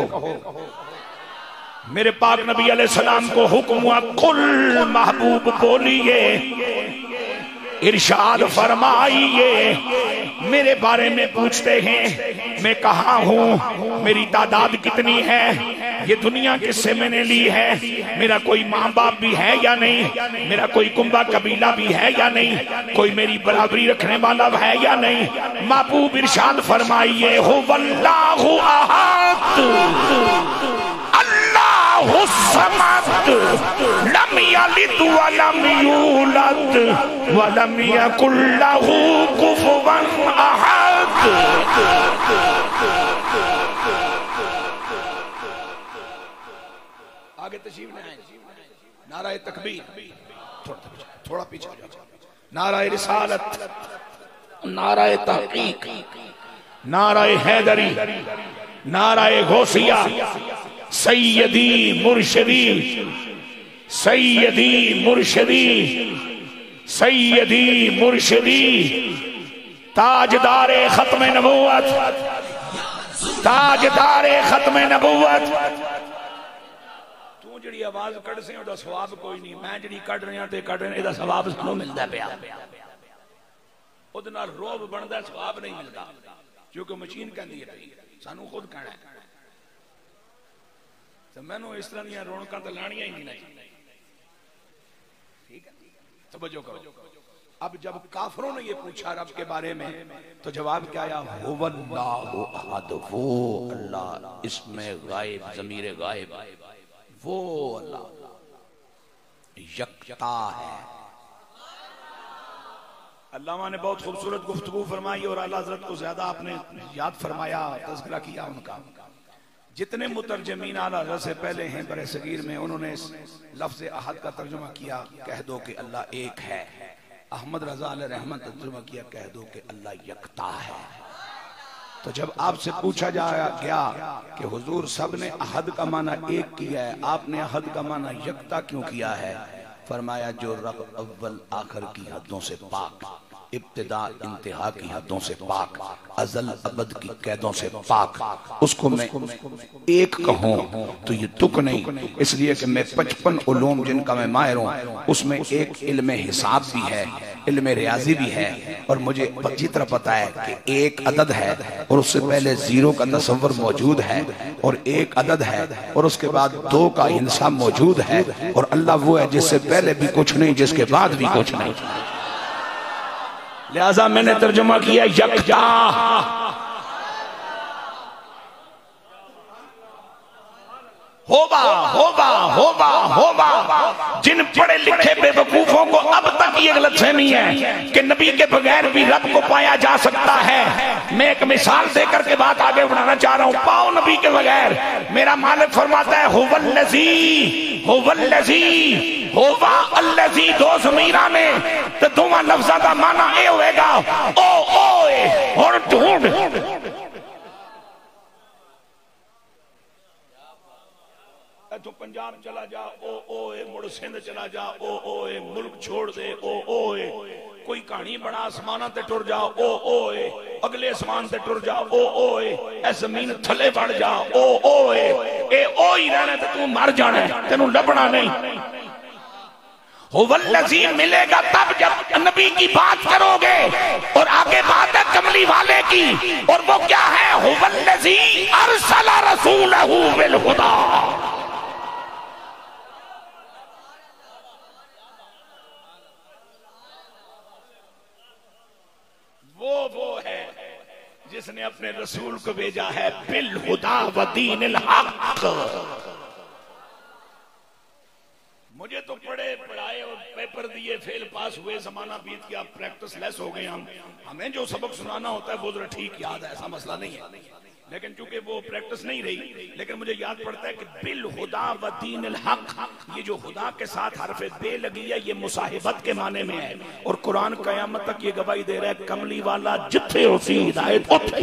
میرے پاک نبی علیہ السلام کو حکم ہوا، قل محبوب بولیے، ارشاد فرمائیے، میرے بارے میں پوچھتے ہیں میں کہاں ہوں، میری تعداد کتنی ہے، یہ دنیا کس سے میں نے لی ہے، میرا کوئی ماں باپ بھی ہے یا نہیں، میرا کوئی کنبہ قبیلہ بھی ہے یا نہیں، کوئی میری برابری رکھنے والا ہے یا نہیں۔ محبوب ارشاد فرمائیے، هو اللہ احد اللہ الصمد لم یلد ولم یولد ولم یکن لہ کفوا احد۔ آگے تشریف لے آئیں. نعرہ تکبیر, تھوڑا پیچھے نعرہ رسالت, نعرہ تحقیق, نعرہ حیدری, نعرہ غوثیہ, سیدی مرشدی, سیدی مرشدی, سیدی مرشدی, تاجدار ختم نبوت, تاجدار ختم نبوت. تو جڑی آواز کڑ سے دا ثواب کوئی نہیں, میں جڑی کڑ رہے ہیں تے کڑ رہے ہیں دا ثواب سانوں ملدا پیا. اودے نال روب بندا, ثواب نہیں ملدا کیونکہ مشین کہندی ہے سانوں خود کہنا ہے. تے مینوں اس طرح دیاں رونقاں تے لانیاں ہی نہیں. ٹھیک ہے, توجہ کرو. اب جب کافروں نے یہ پوچھا رب کے بارے میں تو جواب کیا آیا؟ هو اللہ احد, وہ اللہ, اسم غائب, ضمیر غائب, وہ اللہ یکتا ہے. علامہ نے بہت خوبصورت گفتگو فرمائی اور اعلیٰ حضرت کو زیادہ آپ نے یاد فرمایا, تذکرہ کیا ان کا. جتنے مترجمین اعلیٰ حضرت سے پہلے ہیں برِ صغیر میں, انہوں نے اس لفظ احد کا ترجمہ کیا کہہ دو کہ اللہ ایک ہے. احمد رضا علیہ رحمت ترجمہ کیا کہہ دو کہ اللہ یکتا ہے. تو جب آپ سے پوچھا گیا کہ حضور سب نے احد کا معنی ایک کیا ہے, آپ نے احد کا معنی یکتا کیوں کیا ہے؟ فرمایا جو رب اول آخر کی حدوں سے پاک, ابتدا انتہا کی حدوں سے پاک, ازل ابد کی قیدوں سے پاک, اس کو میں ایک کہوں تو یہ تک نہیں, اس لیے کہ میں 55 علوم جن کا میں ماہر ہوں اس میں ایک علم حساب بھی ہے, علم ریاضی بھی ہے, اور مجھے اچھی طرح پتا ہے کہ ایک عدد ہے اور اس سے پہلے زیرو کا تصور موجود ہے, اور ایک عدد ہے اور اس کے بعد 2 کا ہندسہ موجود ہے, اور اللہ وہ ہے جس سے پہلے بھی کچھ نہیں, جس کے بعد بھی کچھ نہیں. لہذا میں نے ترجمہ کیا یکتا. ہوبا ہوبا ہوبا ہوبا. جن پڑھے لکھے بے وقوفوں کو اب تک یہ غلط فہمی ہے کہ نبی کے بغیر بھی رب کو پایا جا سکتا ہے. میں ایک مثال دے کر کے بات آگے بڑھانا چاہ رہا ہوں. پاؤ نبی کے بغیر. میرا مالک فرماتا ہے هو الذی, هو الذی, ہووا الذی, 2 ضمیراں نے تے دوواں لفظاں دا معنی اے ہوئے گا او اوے ہن ڈھونڈ. تو پنجاب چلا جا او اوے, مڑ سندھ چلا جا او اوے, ملک چھوڑ دے او اوے, کوئی کہانی بنا آسمانہ تے ٹر جا او اوے, اگلے آسمان تے ٹر جا او اوے, اے زمین تھلے بڑھ جا او اوے, اے او ہی رہنے تے تو مر جانا ہے, تینوں لبنا نہیں. والذی ملے گا تب جب نبی کی بات کرو گے, اور آگے بات ہے کملی والے کی, اور وہ کیا ہے؟ والذی ارسل رسولہ بالہدی. وہ ہے جس نے اپنے رسول کو بھیجا ہے بالہدی و دین الحق. مجھے تو پڑھائے اور پیپر دیے, فیل پاس ہوئے, زمانہ بیت گیا, پریکٹس لیس ہو گئے. ہمیں جو سبق سنانا ہوتا ہے وہ ذرا ٹھیک یاد ہے, ایسا مسئلہ نہیں ہے, لیکن چونکہ وہ پریکٹس نہیں رہی, لیکن مجھے یاد پڑتا ہے کہ بالہدی و دین الحق, یہ جو خدا کے ساتھ حرف بے لگی ہے یہ مصاحبت کے معنی میں ہے, اور قرآن قیامت تک یہ گواہی دے رہا ہے کملی والا جتھے ہو سی ہدایت اتھے,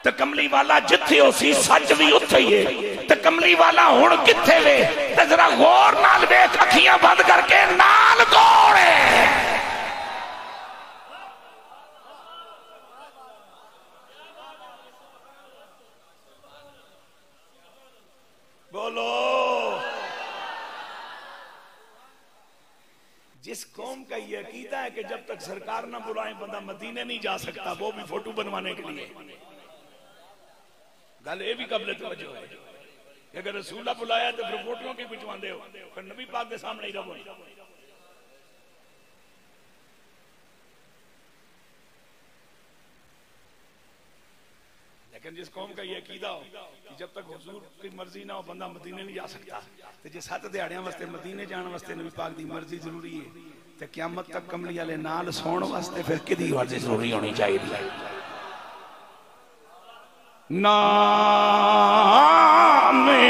تے کملی والا جتھے ہو سی سچ بھی اتھے ہی ہے, تے کملی والا ہن کتھے وے, تے ذرا غور نال ویکھ, اکھیاں بند کر کے نال گوڑے. بولو. جس قوم کا یہ عقیدہ ہے کہ جب تک سرکار نہ بلائیں بندہ مدینے نہیں جا سکتا, وہ بھی فوٹو بنوانے کے لیے. گل یہ بھی قابل توجہ ہے کہ اگر رسول اللہ بلایا تو پھر فوٹووں کی بچوان دے ہو, پھر نبی پاک کے سامنے ہی رہو. لیکن جس قوم کا یہ عقیدہ ہو کہ جب تک حضور کی مرضی نہ ہو بندہ مدینے نہیں جا سکتا, تو جس 7 دیہڑیاں واسطے مدینے جان واسطے نبی پاک دی مرضی ضروری ہے, تو قیامت تک کملی والے نال سون واسطے پھر کدی مرضی ضروری ہونی چاہیے. نام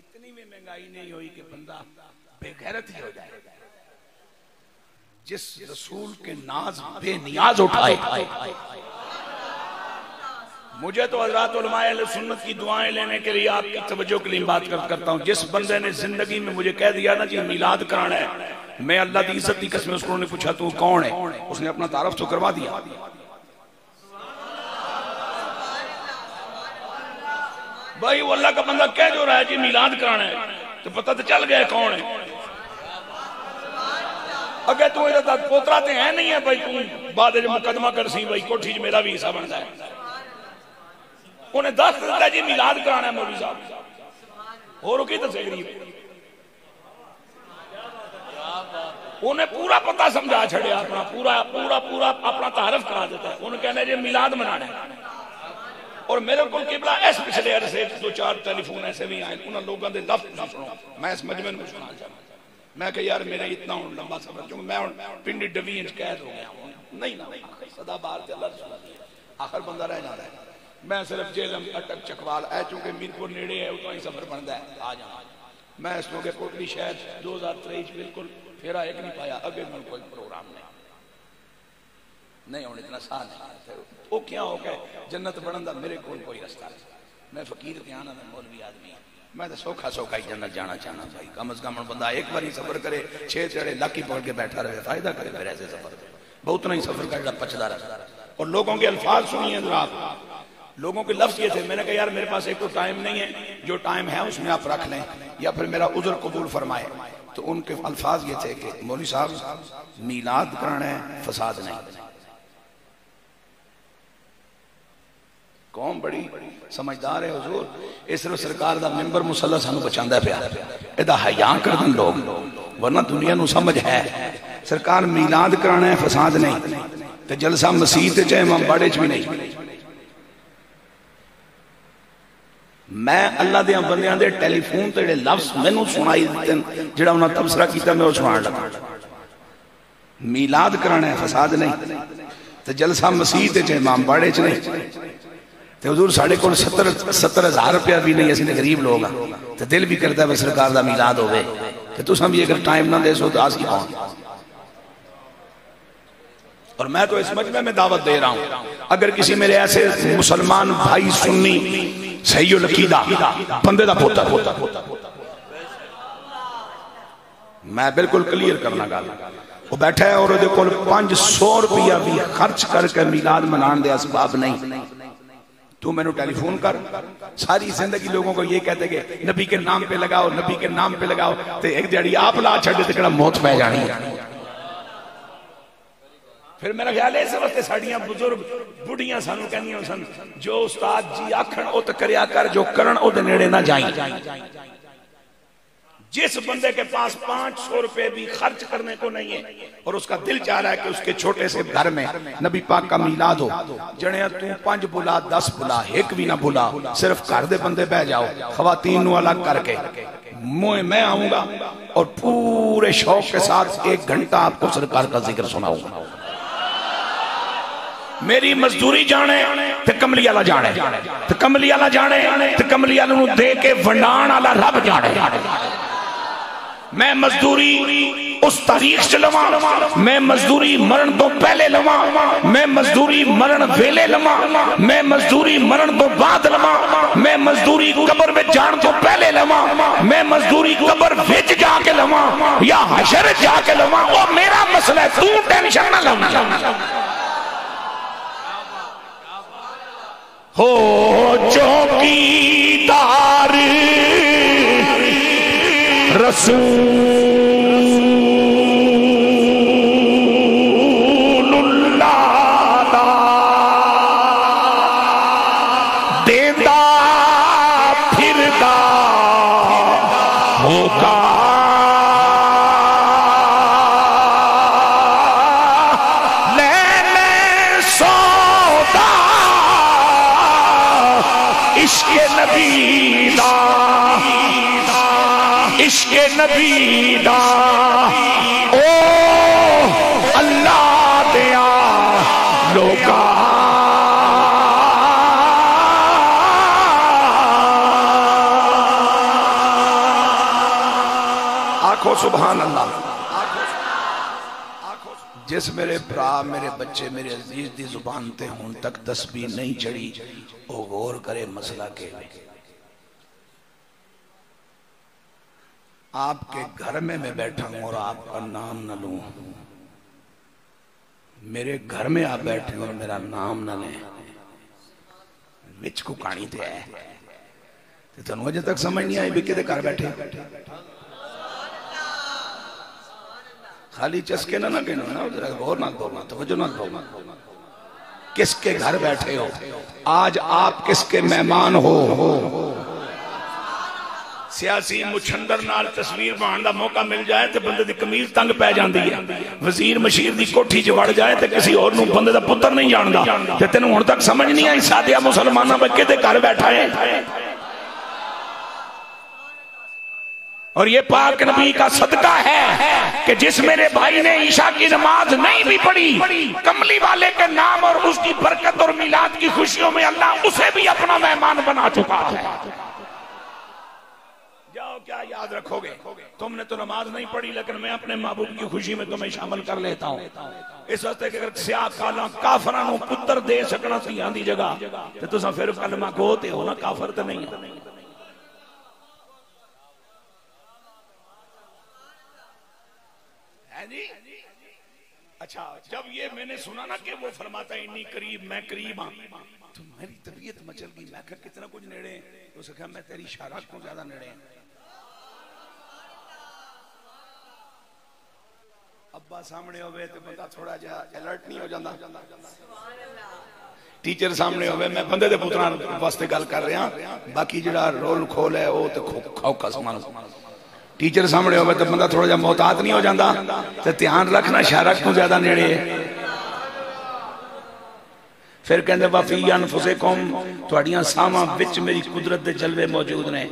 اتنی بھی مہنگائی نہیں ہوئی کہ بندہ بے غیرت ہی ہو جائے. جس رسول کے ناز بے نیاز اٹھائے. مجھے تو حضرات علماء اہل سنت کی دعائیں لینے کے لیے آپ کی توجہ کے لیے بات کرتا ہوں. جس بندے نے زندگی میں مجھے کہہ دیا نا جی میلاد کرانا ہے, میں اللہ کی عزت کی قسم اس کو نے پوچھا تو کون ہے, اس نے اپنا تعارف تو کروا دیا. بھائی وہ اللہ کا بندہ کہہ جو رہا ہے جی میلاد کرانا ہے تو پتہ تو چل گیا کون ہے. اگر تو ادھر پوترا تے ہیں نہیں ہے بھائی تو بعد جو مقدمہ کر سی بھائی کوٹھی جو میرا بھی حصہ بنتا ہے. انہیں دس دیتا ہے جی میلاد کرانا ہے مولوی صاحب اور کی تو سگری انہیں پورا پتہ سمجھا چھڑیا اپنا پورا اپنا تعارف کرا دیتا ہے. انہیں کہنا ہے جی میلاد منانا ہے. اور میرے کو قبلہ اس پچھلے عرصے 2-4 ٹیلی فون ایسے بھی آئے انہوں لوگوں دے لفظ نہ سنو. میں اس مجمع میں سنا چاہتا ہوں. میں کہ یار میرا اتنا لمبا سفر چونکہ میں پنڈی ڈوی انچ قید ہو گیا ہوں. نہیں صدا بار سے اللہ رسول آخر بندہ رہ جاتا ہے. میں صرف جیلم اٹک چکوال ہے چونکہ میرپور نیڑے ہے اتنا ہی سفر بنتا ہے آ جانا. میں اس لوگے کوٹلی شہر 2023 بالکل پھیرا ایک نہیں پایا. اگے میں کوئی پروگرام نہیں ہونے اتنا سا نہیں. وہ کیا ہو گئے جنت بڑھندا میرے کوئی رستہ نہیں. میں فقیر تیانا میں مولوی آدمی ہوں. میں تو سوکھا ہی جنت جانا چاہنا بھائی. کم از کم بندہ ایک بار ہی سفر کرے 6 چڑھے لاکی پکڑ کے بیٹھا رہے فائدہ کرے. پھر ایسے سفر بہت نہیں سفر کا پچدا رہا. اور لوگوں کے الفاظ سنیے حضرات. لوگوں کے لفظ یہ تھے. میں نے کہا یار میرے پاس ایک تو ٹائم نہیں ہے, جو ٹائم ہے اس میں آپ رکھ لیں یا پھر میرا عذر قبول فرمائے. تو ان کے الفاظ یہ تھے کہ مولوی صاحب میلاد کرانا ہے فساد نہیں. قوم بڑی سمجھدار ہے حضور. اس طرح سرکار دا ممبر مسلح سانو بچاندہ پیا ادا حیاں کردن لوگ ورنہ دنیا نو سمجھ ہے. سرکار میلاد کرانا ہے فساد نہیں تے جلسہ مسیح تے چاہے امام باڑے چ بھی نہیں. میں اللہ دیاں بندیاں دے ٹیلی فون تے لفظ میں نو سنائی دیتن جڑا انہاں تبصرہ کیتا میں وہ سنان لگا. میلاد کرانا ہے فساد نہیں تے جلسہ مسیح تے چاہے امام باڑے چ نہیں. تے حضور ساڑھے کول 70,000 روپیہ بھی نہیں. اسی نے غریب لوگ ہیں تے دل بھی کرتا ہے بس سرکار دا میلاد ہوئے کہ تو سمجھے اگر ٹائم نہ دے سو تو آسی کون. اور میں تو اس مجمع میں دعوت دے رہا ہوں اگر کسی میرے ایسے مسلمان بھائی سنی صحیح العقیدہ بندے دا پوتا میں بالکل کلیئر کرنا گا وہ بیٹھا ہے اور کول 500 روپیہ بھی خرچ کر کے میلاد منان دے اسباب نہیں. تو میں نے ٹیلی فون کر ساری زندگی لوگوں کو یہ کہتے کہ نبی کے نام پہ لگاؤ نبی کے نام پہ لگاؤ تے ایک جڑی آپ لا چھڑے تے کڑا موت پہ جانی ہے. پھر میرا خیال ہے اس وقت ساڑیاں بزرگ بڑیاں سانو کہنی ہوں سن جو استاد جی آکھن او تے کریا کر جو کرن او دے نیڑے نہ جائیں. جس بندے کے پاس 500 روپے بھی خرچ کرنے کو نہیں ہے اور اس کا دل چاہ رہا ہے کہ اس کے چھوٹے سے گھر میں نبی پاک کا میلاد ہو جنہیں تو 5 بلا 10 بلا ایک بھی نہ بلا صرف گھر دے بندے بہ جاؤ خواتین نو الگ کر کے میں آؤں گا اور پورے شوق کے ساتھ 1 گھنٹہ آپ کو سرکار کا ذکر سناؤں گا. میری مزدوری جانے تے کملی والا جانے تے کملی والا جانے تے کملی والا نو دے کے ونڈان والا رب جانے. میں مزدوری اس تاریخ سے لواں میں مزدوری مرن تو پہلے لواں میں مزدوری مرن ویلے لواں میں مزدوری مرن تو بعد لواں میں مزدوری قبر میں جان تو پہلے لواں میں مزدوری قبر وچ جا کے لواں یا حشر جا کے لواں وہ میرا مسئلہ ہے تو ٹینشن نہ لواں. ہو چوکیدار رسول اللہ دیندہ پھردہ ہوگا لے سودا عشق نبی دا عشق نبی دا او اللہ دیا لوگا آخو سبحان اللہ. جس میرے برا میرے بچے میرے عزیز دی زبان تے ہون تک تسبیح نہیں چڑھی وہ غور کرے مسئلہ کے لئے. آپ کے گھر میں بیٹھا ہوں اور آپ کا نام نہ لوں, میرے گھر میں آپ بیٹھے اور میرا نام نہ لیں, وچ کو کہانی تے ہے تو مجھے تک سمجھ نہیں آئی بھی کدے گھر بیٹھے خالی چسکے نہ کہنا نا, غور نہ بولنا, توجہ نہ بولنا. کس کے گھر بیٹھے ہو آج, آپ کس کے مہمان ہو. سیاسی مچھندر نال تصویر بنان دا موقع مل جائے تے بندے دی قمیض تنگ پہ جاندی ہے, وزیر مشیر دی کوٹھی چ وڑ جائے تے کسی اور نو بندے دا پتر نہیں جاندا تے تینوں ہن تک سمجھ نہیں آئی سادیا مسلماناں بکے تے گھر بیٹھا ہے. اور یہ پاک نبی کا صدقہ ہے کہ جس میرے بھائی نے عشاء کی نماز نہیں بھی پڑھی, کملی والے کے نام اور اس کی برکت اور میلاد کی خوشیوں میں اللہ اسے بھی اپنا مہمان بنا چکا ہے. جاؤ کیا یاد رکھو گے, تم نے تو نماز نہیں پڑھی لیکن میں اپنے محبوب کی خوشی میں تمہیں شامل کر لیتا ہوں. اس وقت کہ اگر سیاہ کالا کافرانوں پتر دے سکنا سیاں دی جگہ تو تساں پھر کلمہ کہتے ہو نا, کافر تو نہیں ہے. اچھا جب یہ میں نے سنا نا کہ وہ فرماتا ہے انی قریب میں قریب ہاں, تو میری طبیعت مچل گئی. میں کہا کتنا کچھ نیڑے ہیں, تو اسے کہا میں تیری اشارات کو زیادہ نیڑے ہیں. ابا سامنے ہوئے تو بندہ تھوڑا جا الرٹ نہیں ہو جاندہ, ٹیچر سامنے ہوئے میں بندے دے پتران واسطے گل کر رہے ہیں, باقی جڑا رول کھول ہے وہ تو کھو قسمان. ٹیچر سامنے ہوئے تو بندہ تھوڑا جا محتاط نہیں ہو جاندہ, تو دھیان رکھنا شارک کو زیادہ نیڑے ہے. پھر کہندے وفی انفسکم تھوڑیاں ساما وچ میری قدرت دے جلوے موجود نے.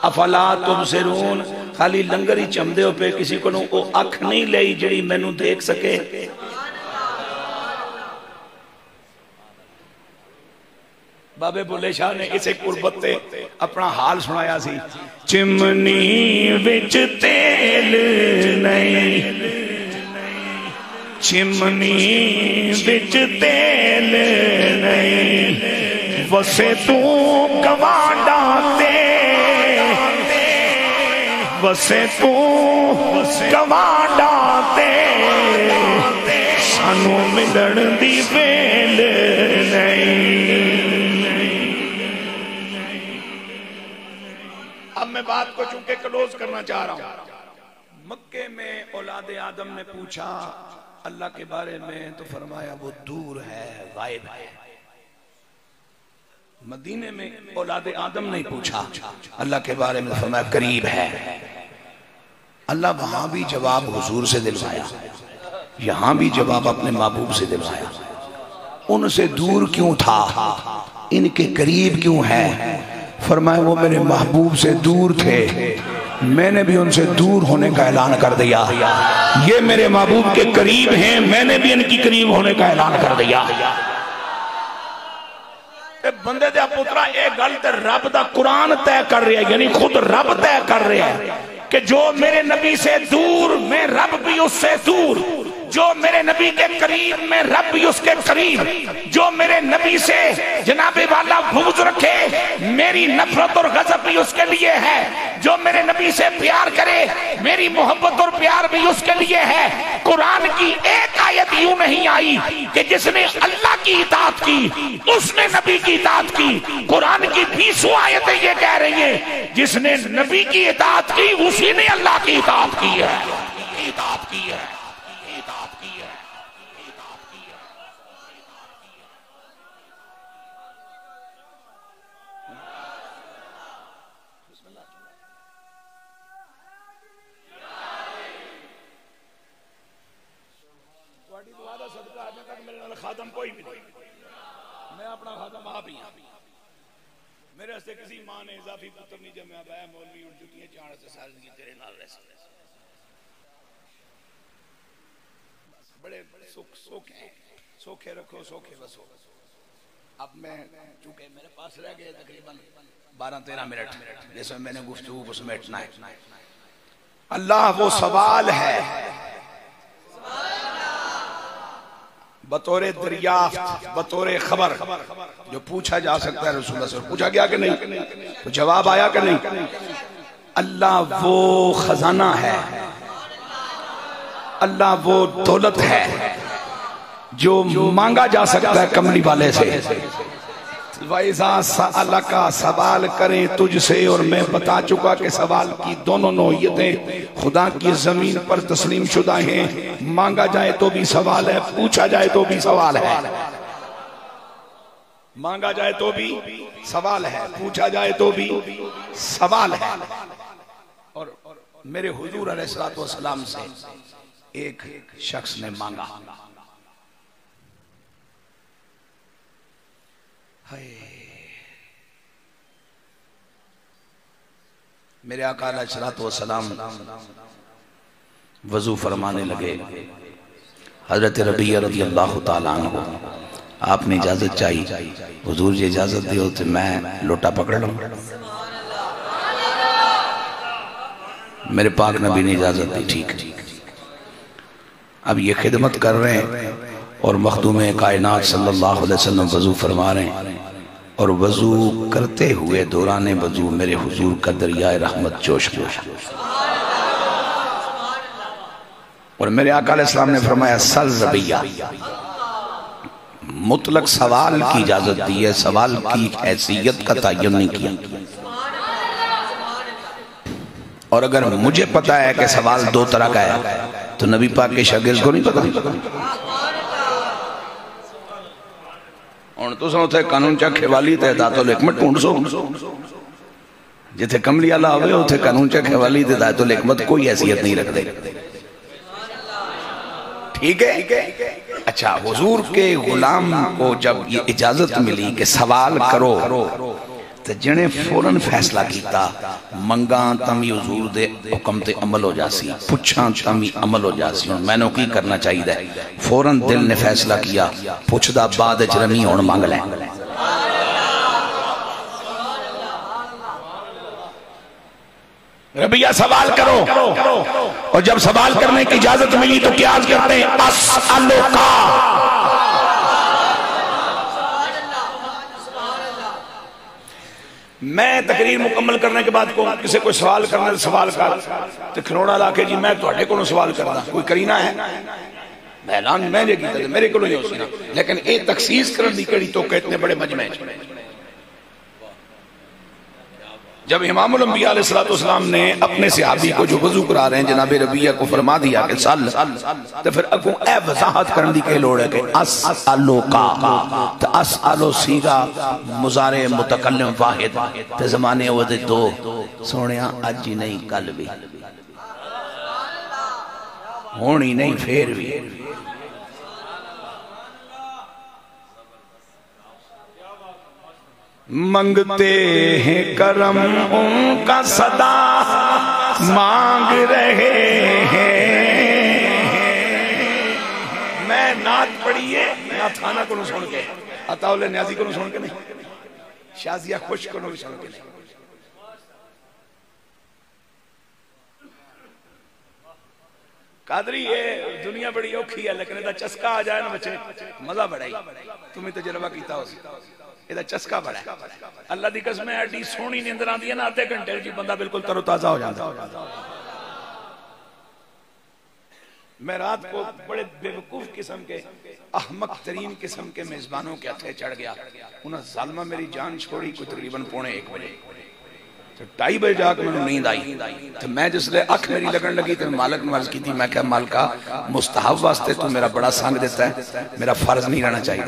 افلا تبصرون خالی لنگر ہی چمدے ہو پہ کسی کو وہ اکھ نہیں لئی جڑی میں نو دیکھ سکے. بابے بلے شاہ نے اسے قربت تے اپنا حال سنایا سی. چمنی وچ تیل نہیں, چمنی وچ تیل نہیں, وسے تو گوانڈا تے, وسے تو گوانڈا تے, سانو ملن دی ویل نہیں. اب میں بات کو چونکہ کلوز کرنا چاہ رہا ہوں. مکے میں اولاد آدم نے پوچھا اللہ کے بارے میں تو فرمایا وہ دور ہے, غائب ہے. مدینے میں اولاد آدم نے پوچھا اللہ کے بارے میں فرمایا قریب ہے. اللہ وہاں بھی جواب حضور سے دلوایا, یہاں بھی جواب اپنے محبوب سے دلوایا. ان سے دور کیوں تھا, ان کے قریب کیوں ہے؟ فرمایا وہ میرے محبوب سے دور تھے, میں نے بھی ان سے دور ہونے کا اعلان کر دیا. یہ میرے محبوب کے قریب ہیں, میں نے بھی ان کی قریب ہونے کا اعلان کر دیا. بندے دیا پترا ایک گل تے رب دا قرآن طے کر رہا ہے, یعنی خود رب طے کر رہا ہے کہ جو میرے نبی سے دور میں رب بھی اس سے دور, جو میرے نبی کے قریب میں رب بھی اس کے قریب, جو میرے نبی سے جناب والا بغض رکھے میری نفرت اور غضب بھی اس کے لیے ہے, جو میرے نبی سے پیار کرے میری محبت اور پیار بھی اس کے لیے ہے. قرآن کی ایک آیت یوں نہیں آئی کہ جس نے اللہ کی اطاعت کی اس نے نبی کی اطاعت کی. قرآن کی 20 آیتیں یہ کہہ رہی ہیں جس نے نبی کی اطاعت کی اسی نے اللہ کی اطاعت کی ہے, اطاعت کی ہے. خادم کوئی بھی نہیں, میں اپنا خادم آپ ہی ہوں. میرے سے کسی ماں نے اضافی پتر نہیں جمعہ بایا مولوی اور جتنی چاڑ سے سال کی تیرے نال رہ سکتے. بڑے سوکھے رکھو سوکھے بسو. اب میں چونکہ میرے پاس رہ گئے تقریباً 12-13 منٹ جس میں میں نے گفتگو کو سمیٹنا ہے. اللہ وہ سوال ہے بطور دریافت، بطور خبر، جو پوچھا جا سکتا ہے رسول اللہ سے پوچھا گیا کہ نہیں، تو جواب آیا کہ نہیں۔ اللہ وہ خزانہ ہے، اللہ وہ دولت ہے جو مانگا جا سکتا ہے کملی والے سے۔ وَإِذَا سَأَلَكَ سوال کریں تجھ سے، اور میں بتا چکا کہ سوال کی دونوں نوعیتیں خدا کی زمین پر تسلیم شدہ ہیں، مانگا جائے تو بھی سوال ہے، پوچھا جائے تو بھی سوال ہے، مانگا جائے تو بھی سوال ہے، پوچھا جائے تو بھی سوال ہے۔ اور میرے حضور علیہ السلام سے ایک شخص نے مانگا، میرے آقا علیہ السلام وضو فرمانے لگے، حضرت ربیہ رضی اللہ تعالیٰ عنہ آپ نے اجازت چاہی، حضور جی اجازت دیو تو میں لوٹا پکڑ لوں، میرے پاک نبی نے اجازت دی، ٹھیک۔ اب یہ خدمت کر رہے ہیں اور مخدوم کائنات صلی اللہ علیہ وسلم وضو فرما رہے ہیں، اور وضو کرتے ہوئے دوران وضو میرے حضور کا دریائے رحمت جوش گیا، اور میرے آقا علیہ السلام نے فرمایا سل ربیہ، مطلق سوال کی اجازت دی ہے، سوال کی حیثیت کا تعین نہیں کیا۔ اور اگر مجھے پتا ہے کہ سوال دو طرح کا ہے تو نبی پاک کے شاگرد کو نہیں پتا۔ اور تو سنو قانون چکھے والی تے داتو الحکمت ٹھونڈ سو، جتھے کملی اللہ ہوئے اتھے قانون چکھے والی تے داتو الحکمت کوئی حیثیت نہیں رکھ دے، ٹھیک ہے۔ اچھا، حضور کے غلام کو جب یہ اجازت ملی کہ سوال کرو تو جنہیں فوراً فیصلہ کیتا، منگاں تمی حضور دے حکم تے عمل ہو جاسی، پچھاں تمی عمل ہو جاسی، اور میں نے کی کرنا چاہیے دے، فوراً دل نے فیصلہ کیا، پچھ دا بعد جرمی ہون مانگ لیں۔ ربیہ سوال کرو، اور جب سوال کرنے کی اجازت ملی تو کیا کرتے ہیں؟ اسألوکا، میں تقریر مکمل کرنے کے بعد کسی کوئی سوال کرنا سوال کر تو کھلوڑا لا کے جی میں توڑے کو سوال کرنا، کوئی کرینہ ہے میں اعلان میں جے کیتا تھا میرے کو نہیں ہو سنا، لیکن اے تخصیص کرن دی کڑی تو کہ اتنے بڑے مجمع ہیں۔ جب امام الانبیاء علیہ السلام نے اپنے صحابی کو جو وضو کرا رہے ہیں جناب ربیہ کو فرما دیا کہ سال تو پھر اگوں اے وضاحت کرن دی کہ لوڑ ہے کہ اسالو کا تو اسالو سیگا مضارع متکلم واحد تے زمانے ودے دو سونیا اج ہی نہیں کل بھی ہونی نہیں پھر بھی۔ منگتے ہیں کرم ان کا صدا مانگ رہے ہیں، میں نعت پڑھیے نعت خانہ کو نہ سن کے، عطاءاللہ نیازی کو نہ سن کے نہیں، شازیہ خوش کو نہ سن کے نہیں، قادری یہ دنیا بڑی اوکھی ہے لیکن ایدہ چسکا آ جائے نا بچے مزہ بڑھائی، تمہیں تجربہ کیتا ہو سی ایدہ چسکا بڑھا ہے۔ اللہ دی قسم ہے ایڈی سونی نیندر آن دیا نا آدھے گھنٹے جی بندہ بالکل تر و تازہ ہو جاتا۔ میں رات کو بڑے بے وقوف قسم کے احمق ترین قسم کے میزبانوں کے ہتھے چڑھ گیا، انہاں ظالمہ میری جان چھوڑی کوئی تقریباً 1:45 بجے، تو 2:30 بجے جا کے میں نیند آئی، تو میں جس لئے اکھ میری لگن لگی تو مالک نے عرض کی تھی، میں کہا مالکہ مستحب واسطے تو میرا بڑا سانگ دیتا ہے، میرا فرض نہیں رہنا چاہیے۔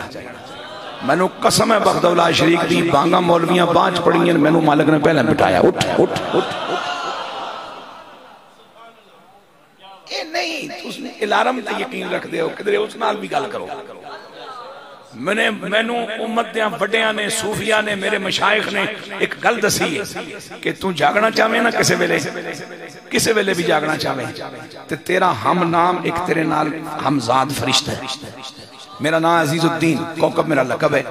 میں نے قسم ہے بغد اللہ شریک دی بانگا مولویاں 5 پڑھی ہیں، میں نے مالک نے پہلے بٹھایا اٹھ اٹھ اٹھ اے نہیں اس نے الارم تے یقین رکھ دے ہو کدھرے اس نال بھی گل کرو۔ میں نے امت دیاں وڈیاں نے صوفیاء نے میرے مشائخ نے ایک گل دسی ہے کہ تو جاگنا چاہویں نا کسے ویلے بھی جاگنا چاہویں تے تیرا ہم نام ایک تیرے نال ہم ذات فرشتہ ہے، میرا نام عزیز الدین کوکب میرا لقب ہے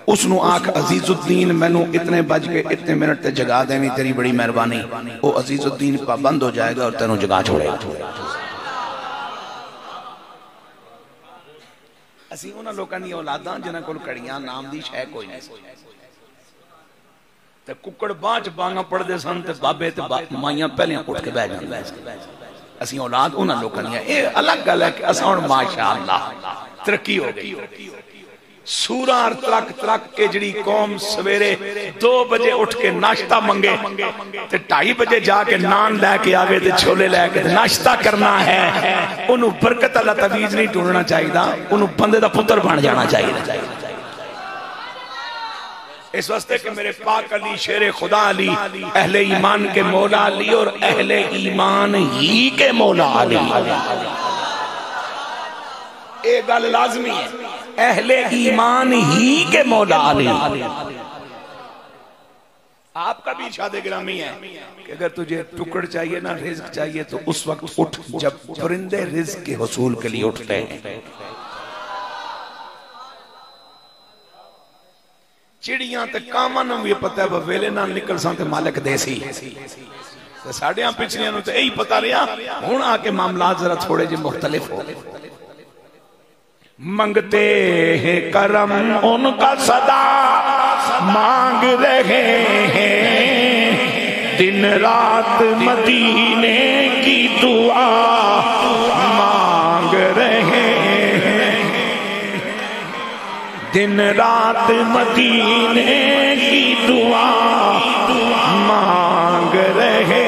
اس نو آنکھ عزیز الدین میں نو اتنے بج کے اتنے منٹ تے جگا دینی تیری بڑی مہربانی وہ عزیز الدین پابند ہو جائے گا اور تینوں جگا چھوڑے گا اسی انہاں لوکاں دی اولاداں جنہاں کول کڑیاں نام دی شے کوئی نہیں تے ککڑ بانچ بانگا پڑھ دے سن تے بابے تے مائیاں پہلے اٹھ کے بیٹھ جاندے اسی اولاد انہاں لوکاں دی اے الگ گل ہے کہ اساں ہن ماشاءاللہ ترقی ہو گئی سورہ اور ترک ترک کے جڑی قوم سویرے 2 بجے اٹھ کے ناشتہ منگے تے 2:30 بجے جا کے نان لے کے آوے تے چھولے لے کے ناشتہ کرنا ہے انہوں برکت اللہ تعویز نہیں ڈھونڈنا چاہیے انہوں بندے دا پتر بن جانا چاہیے اس واسطے کہ میرے پاک علی شیر خدا علی اہل ایمان کے مولا علی اور اہل ایمان ہی کے مولا علی ایک گل لازمی ہے اہل ایمان ہی کے مولا علی آپ کا بھی ارشاد گرامی ہے کہ اگر تجھے ٹکڑ چاہیے نا رزق چاہیے تو اس وقت اٹھ جب پرندے رزق کے حصول کے لیے اٹھتے ہیں چڑیاں تے کامن بھی پتہ ہے ویلے نہ نکل سانتے مالک دیسی ساڑھیاں پچھلیاں نو تے یہی پتہ رہا ہون آکے معاملات ذرا تھوڑے جے مختلف ہو منگتے ہیں کرم ان کا صدا مانگ رہے ہیں دن رات مدینے کی دعا مانگ رہے ہیں دن رات مدینے کی دعا مانگ رہے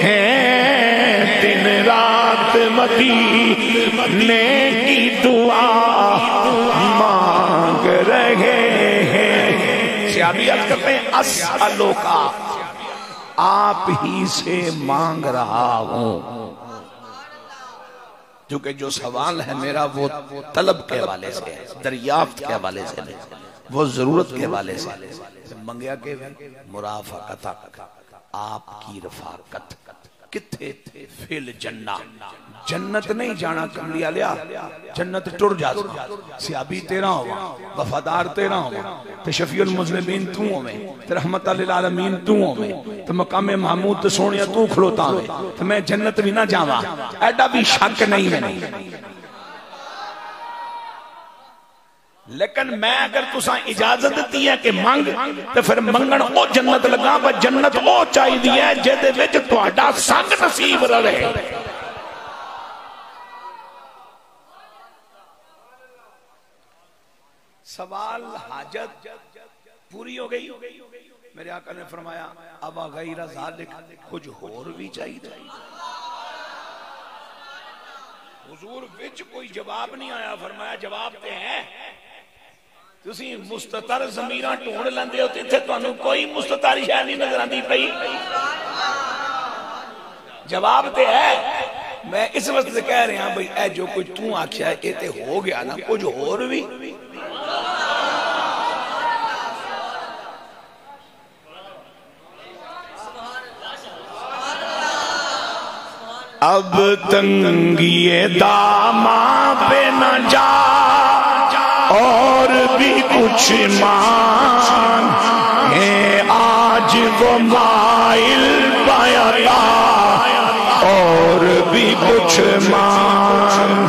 ہیں دن رات مدینے کی دعا مانگ رہے ہیں سیابیت کرتے ہیں اسألو کا آپ ہی سے مانگ رہا ہوں کیونکہ جو سوال ہے میرا وہ طلب کے حوالے سے ہے دریافت کے حوالے سے نہیں وہ ضرورت کے حوالے سے منگیا کہ مرافقت آپ کی رفاقت کتھے فیل جنہ جنت نہیں جانا کملیا لیا جنت ٹر جاتا سیابی تیرا ہوا وفادار تیرا ہوا تو شفیع المظلمین تو ہوئے تو رحمت للعالمین تو ہوئے تو مقام محمود تو سونیا تو کھلوتا ہوئے تو میں جنت بھی نہ جاوا ایڈا بھی شک نہیں میں لیکن میں اگر تساں اجازت دیتی ہے کہ مانگ تو پھر منگن او جنت لگا با جنت او چاہی دی ہے جیدے وچ تہاڈا سنگ نصیب رہے سوال حاجت پوری ہو گئی میرے آقا نے فرمایا اب غیر ذالک کچھ اور بھی چاہیے حضور وچ کوئی جواب نہیں آیا فرمایا جواب تے ہے تسی مستتر زمینہ ٹھونڈ لیندے ہو تھے تو کوئی مستتر شے نہیں نظر آندی پئی جواب تے ہے میں اس وقت سے کہہ رہا ہوں بھئی اے جو کچھ تو آکھیا ہے تے ہو گیا نا کچھ اور بھی اب تنگی داماں پہ نہ جا اور بھی کچھ مان ہے آج وہ مائل پایا اور بھی کچھ مان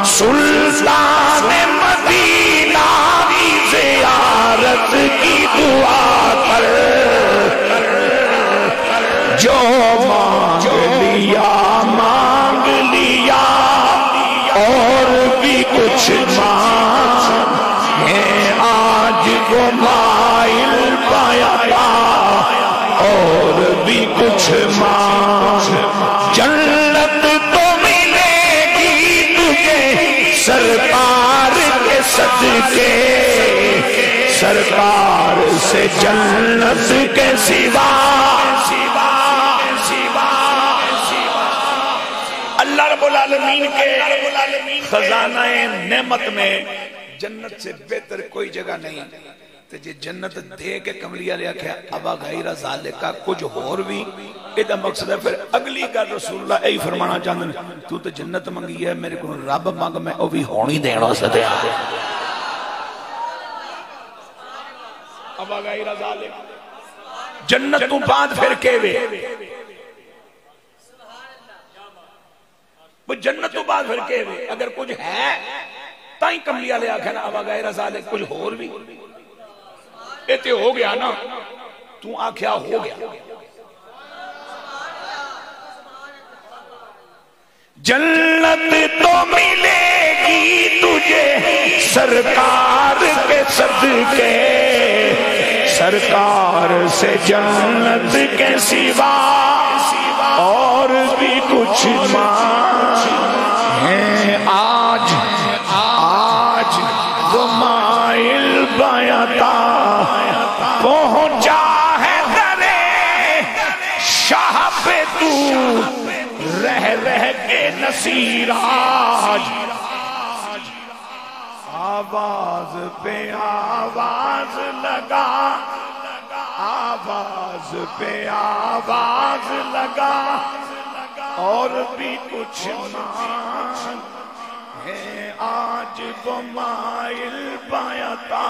سلطان مدینہ کی زیارت کی دعا کر جو مانگ لیا اور بھی کچھ مان ہے آج وہ مائل پایا اور بھی کچھ مان جنت تو ملے گی تجھے سرکار کے صدقے سرکار سے جنت کے سوا اللہ رب العالمین کے خزانہ نعمت میں جنت سے بہتر کوئی جگہ نہیں جی جنت دے کے کملیہ لیا کیا ابا غیر ذالکہ کچھ اور بھی ایدہ مقصد ہے پھر اگلی گل رسول اللہ ای فرمانا چاہتے ہیں تو تے جنت منگی ہے میرے کو رب مانگ میں او بھی ہونی دینا ستے آگے ابا غیر ذالکہ جنت تو بعد پھر کہوے وہ جنت تو بعد پھر کہوے اگر کچھ ہے تائیں کملیہ لیا کہنا ابا غیر ذالکہ کچھ اور بھی ایتے ہو گیا نا تو آکھیا ہو گیا جنت تو ملے گی تجھے سرکار کے صدقے سرکار سے جنت کے سوا اور بھی کچھ مانگے آج وہ مائل بیعتا پہنچا ہے درے شاہ پہ تو رہ کے نصیر آج آواز پہ آواز لگا آواز پہ آواز لگا اور بھی کچھ مانگ ہے آج وہ مائل بیعتا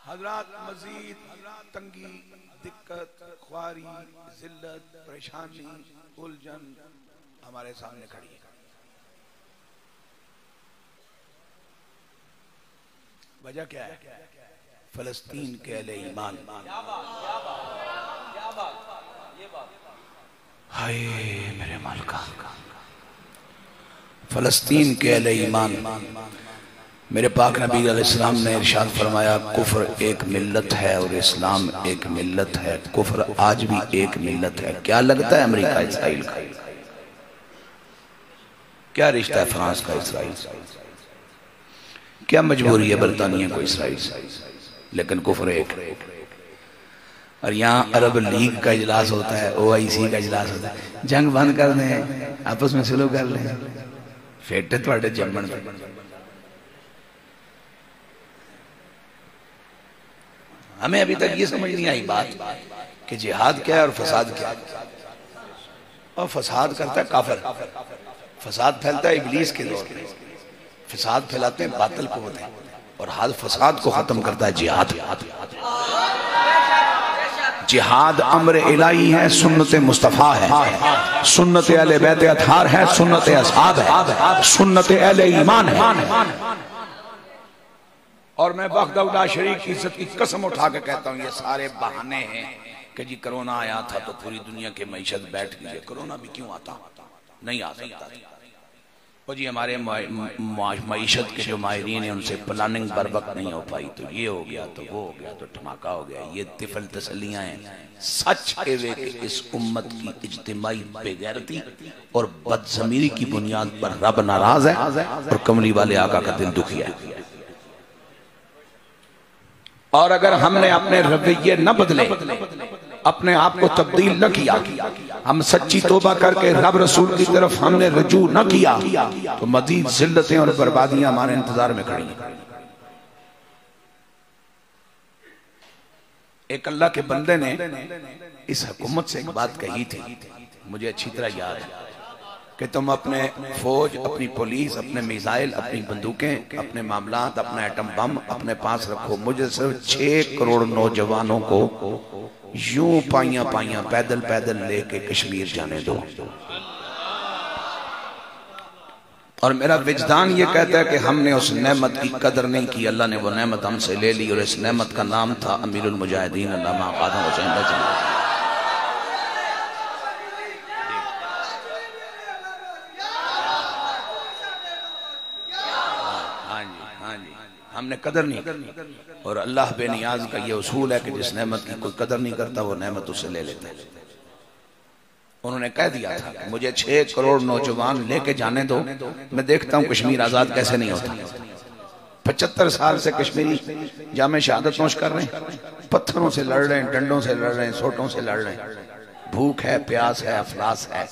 حضرات مزید تنگی دقت خواری ذلت پریشانی الجھن ہمارے سامنے کھڑی ہے وجہ کیا ہے فلسطین کے اہل ایمان ہائے میرے مالکہ فلسطین کے اہل ایمان میرے پاک نبی علیہ السلام نے ارشاد فرمایا کفر ایک ملت ہے اور اسلام ایک ملت ہے کفر آج بھی ایک ملت ہے کیا لگتا ہے امریکہ اسرائیل کا کیا رشتہ ہے فرانس کا اسرائیل کیا مجبوری ہے برطانیہ کو اسرائیل لیکن کفر ایک اور یہاں عرب لیگ کا اجلاس ہوتا ہے او آئی سی کا اجلاس ہوتا ہے جنگ بند کر دیں آپس میں سلو کر لیں فیٹے تھوڑے جمن ہمیں ابھی تک یہ سمجھ نہیں آئی بات کہ جہاد کیا ہے اور فساد کیا ہے اور فساد کرتا ہے کافر فساد پھیلتا ہے ابلیس کے دور میں فساد پھیلاتے ہیں باطل قوتیں اور حال فساد کو ختم کرتا ہے جہاد جہاد امر الہی ہے سنت مصطفیٰ ہے سنت اہل بیت اطہار ہے سنت اصحاب ہے سنت اہل ایمان ہے اور میں وحدہ شریک کی عزت کی قسم اٹھا کے کہتا ہوں یہ سارے بہانے ہیں کہ جی کرونا آیا تھا تو پوری دنیا کے معیشت بیٹھ گئی کرونا بھی کیوں آتا نہیں آ سکتا اور جی ہمارے معیشت کے جو ماہرین ہیں ان سے پلاننگ بر وقت نہیں ہو پائی تو یہ ہو گیا تو وہ ہو گیا تو دھماکہ ہو گیا یہ طفل تسلیاں ہیں سچ کے وے کہ اس امت کی اجتماعی بے غیرتی اور بدضمیری کی بنیاد پر رب ناراض ہے اور کملی والے آقا کا دل دکھی ہے اور اگر ہم نے اپنے رویے نہ بدلے اپنے آپ کو تبدیل نہ کیا ہم سچی توبہ کر کے رب رسول کی طرف ہم نے رجوع نہ کیا تو مزید ذلتیں اور بربادیاں ہمارے انتظار میں کھڑی ہیں ایک اللہ کے بندے نے اس حکومت سے ایک بات کہی تھی مجھے اچھی طرح یاد ہے کہ تم اپنے فوج اپنی پولیس اپنے میزائل اپنی بندوقیں اپنے معاملات اپنا ایٹم بم اپنے پاس رکھو مجھے صرف 6 کروڑ نوجوانوں کو یوں پائیاں پائیاں پیدل پیدل لے کے کشمیر جانے دو اور میرا وجدان یہ کہتا ہے کہ ہم نے اس نعمت کی قدر نہیں کی اللہ نے وہ نعمت ہم سے لے لی اور اس نعمت کا نام تھا امیر المجاہدین علامہ قادم حسین نجمی ہم نے قدر نہیں کرنی اور اللہ بے نیاز کا یہ اصول ہے کہ جس نعمت کی کوئی قدر نہیں کرتا وہ نعمت اسے لے لیتا ہے انہوں نے کہہ دیا تھا کہ مجھے 6 کروڑ نوجوان لے کے جانے دو میں دیکھتا ہوں کشمیر آزاد کیسے نہیں ہوتا 75 سال سے کشمیری جامع شہادت نوش کر رہے ہیں پتھروں سے لڑ رہے ہیں ڈنڈوں سے لڑ رہے ہیں سوٹوں سے لڑ رہے ہیں بھوک ہے، پیاس ہے، افلاس ہے،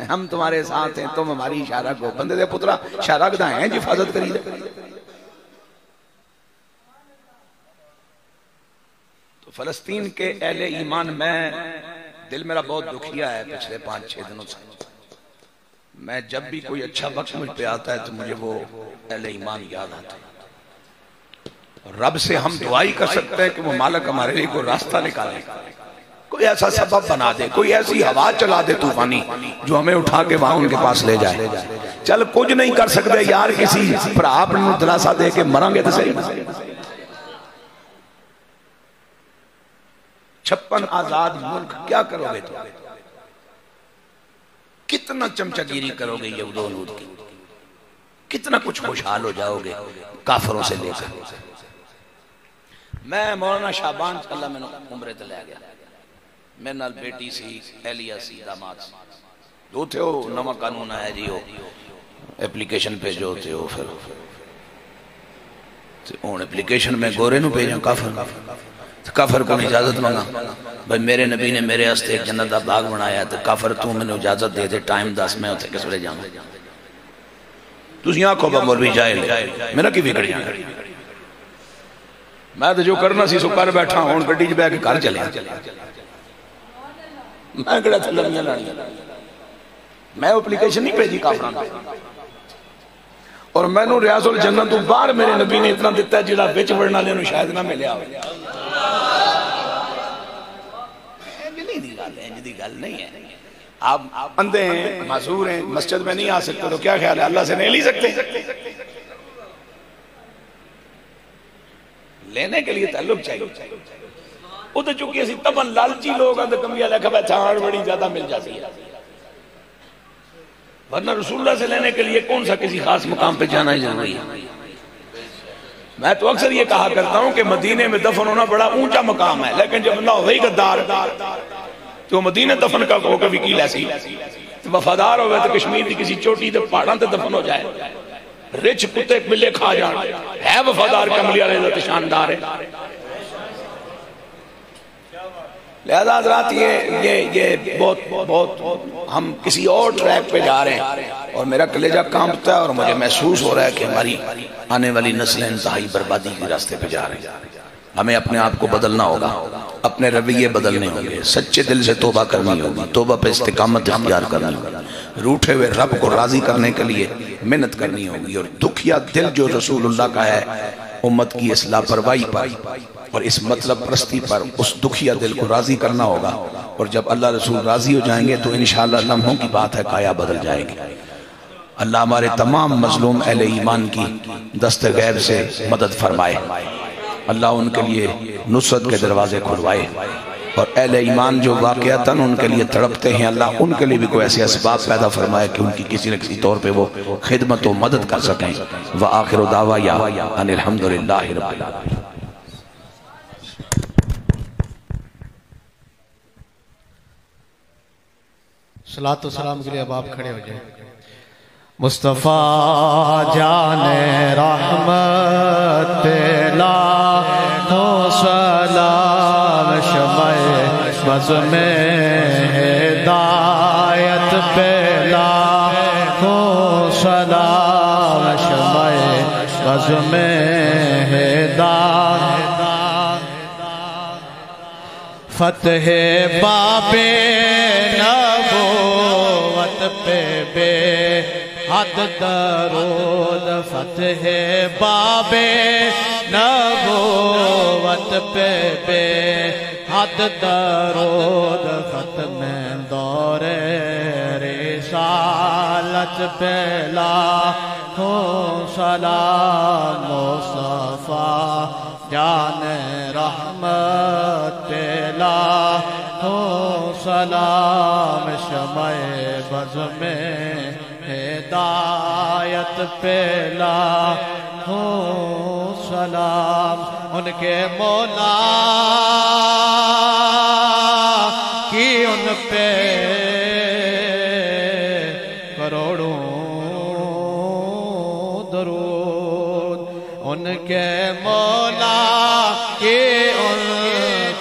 ہم تمہارے ساتھ ہیں، تم ہماری اشارہ کو بندے دے پترا اشارہ کدھا ہیں جی حفاظت کری دے۔ تو فلسطین کے اہل ایمان، میں دل میرا بہت دکھیا ہے پچھلے 5-6 دنوں سے، میں جب بھی کوئی اچھا وقت مجھ پہ آتا ہے تو مجھے وہ اہل ایمان یاد آتا ہے۔ رب سے ہم دعائی کر سکتے ہیں کہ وہ مالک ہمارے لیے کوئی راستہ نکالے، کوئی ایسا سبب بنا دے، کوئی ایسی ہوا چلا دے طوفانی جو ہمیں اٹھا کے وہاں ان کے پاس لے جائے۔ چل کچھ نہیں کر سکتے یار، کسی پر آپ نے دلاسا دے کے مریں گے تو صحیح۔ 56 آزاد ملک کیا کرو گے تو؟ کتنا چمچہ گیری کرو گے یہود و نود کی، کتنا کچھ خوشحال ہو جاؤ گے کافروں سے لے کر۔ میں مولانا شعبان اللہ میں عمرے تے لے گیا، میرے نال بیٹی سی، اہلیہ سی، داماد سی، دو تھے ہو، نواں قانون آیا جی ہو اپلیکیشن پہ جو تھے ہو، پھر اون اپلیکیشن میں گورے نو بھیجا کافر کو اجازت مانگا، بھائی میرے نبی نے میرے ہستے ایک جنت دا باغ بنایا تو کافر تو میں نے اجازت دے دے، ٹائم 10 میں ہوتے کس ویلے جاؤں تسی آنکھوں با مولوی جاہل میرا کی بگڑ جانا، میں تو جو کرنا سی سو کر بیٹھا ہوں، گڈی چ بیٹھ کے گھر چلے میں کہڑا تھا لڑیاں لڑیاں، میں اپلیکیشن نہیں بھیجی کافران پہ، اور میں نو ریاض الجنت تو باہر میرے نبی نے اتنا دیتا ہے جڑا وچ وڑنا لے نو شاید نہ ملیا ہو۔ دی گل نہیں ہے، آپ اندھے ہیں، معذور ہیں، مسجد میں نہیں آ سکتے تو کیا خیال ہے اللہ سے نہیں لی سکتے؟ لینے کے لیے تعلق چاہیے، وہ تو چونکہ اسی تبن لالچی لوگ ہیں تو کمبیا لکھا بیٹھا ہاں بڑی زیادہ مل جاتی ہے، ورنہ رسول اللہ سے لینے کے لیے کون سا کسی خاص مقام پہ جانا ہی ضروری ہے۔ میں تو اکثر یہ کہا کرتا ہوں کہ مدینے میں دفن ہونا بڑا اونچا مقام ہے، لیکن جب نہ ہوئی غدار تو مدینہ دفن کا کو کبھی کی لیسی وفادار ہوئے تو کشمیر کی کسی چوٹی تے پہاڑاں تے دفن ہو جائے، رچ کتے ملے کھا جان ہے وفادار کملی علیہ ذات شاندار ہے۔ لہذا حضرات یہ بہت ہم کسی اور ٹریک پہ جا رہے ہیں اور میرا کلیجہ کانپتا ہے اور مجھے محسوس ہو رہا ہے کہ ہماری آنے والی نسلیں انتہائی بربادی کے راستے پہ جا رہی ہیں۔ ہمیں اپنے آپ کو بدلنا ہوگا، اپنے رویے بدلنے ہوں گے، سچے دل سے توبہ کرنی ہوگی، توبہ پہ استقامت اختیار کرنی ہوگی، روٹھے ہوئے رب کو راضی کرنے کے لیے محنت کرنی ہوگی، اور دکھیا دل جو رسول اللہ کا ہے امت کی اس لاپرواہی پر اور اس مطلب پرستی پر، اس دکھیا دل کو راضی کرنا ہوگا، اور جب اللہ رسول راضی ہو جائیں گے تو انشاءاللہ لمحوں کی بات ہے کایا بدل جائے گی۔ اللہ ہمارے تمام مظلوم اہل ایمان کی دست غیب سے مدد فرمائے، اللہ ان کے لیے نصرت کے دروازے کھلوائے، اور اہل ایمان جو واقعتاً ان کے لیے تڑپتے ہیں اللہ ان کے لیے بھی کوئی ایسے اسباب پیدا فرمائے کہ ان کی کسی نہ کسی طور پہ وہ خدمت و مدد کر سکیں۔ وآخر دعوانا ان الحمدللہ رب العالمین۔ صلاۃ و سلام کے لیے اب آپ کھڑے ہو جائیں۔ مصطفیٰ جان رحمت لاکھوں سلام، شمع بز میں ہدایت پہ لاکھوں سلام، شمع بز میں ہدایت، فتح باب نبوت پہ بے حد درود، فتح باب نبوت پہ بے حد درود، ختم دور رسالت پہ لاکھوں سلام، مصطفیٰ جان رحمت پہ لاکھوں سلام، شمع بز میں ہدایت پہ لاکھوں سلام، ان کے مولا کی ان پہ کروڑوں درود، ان کے مولا کی ان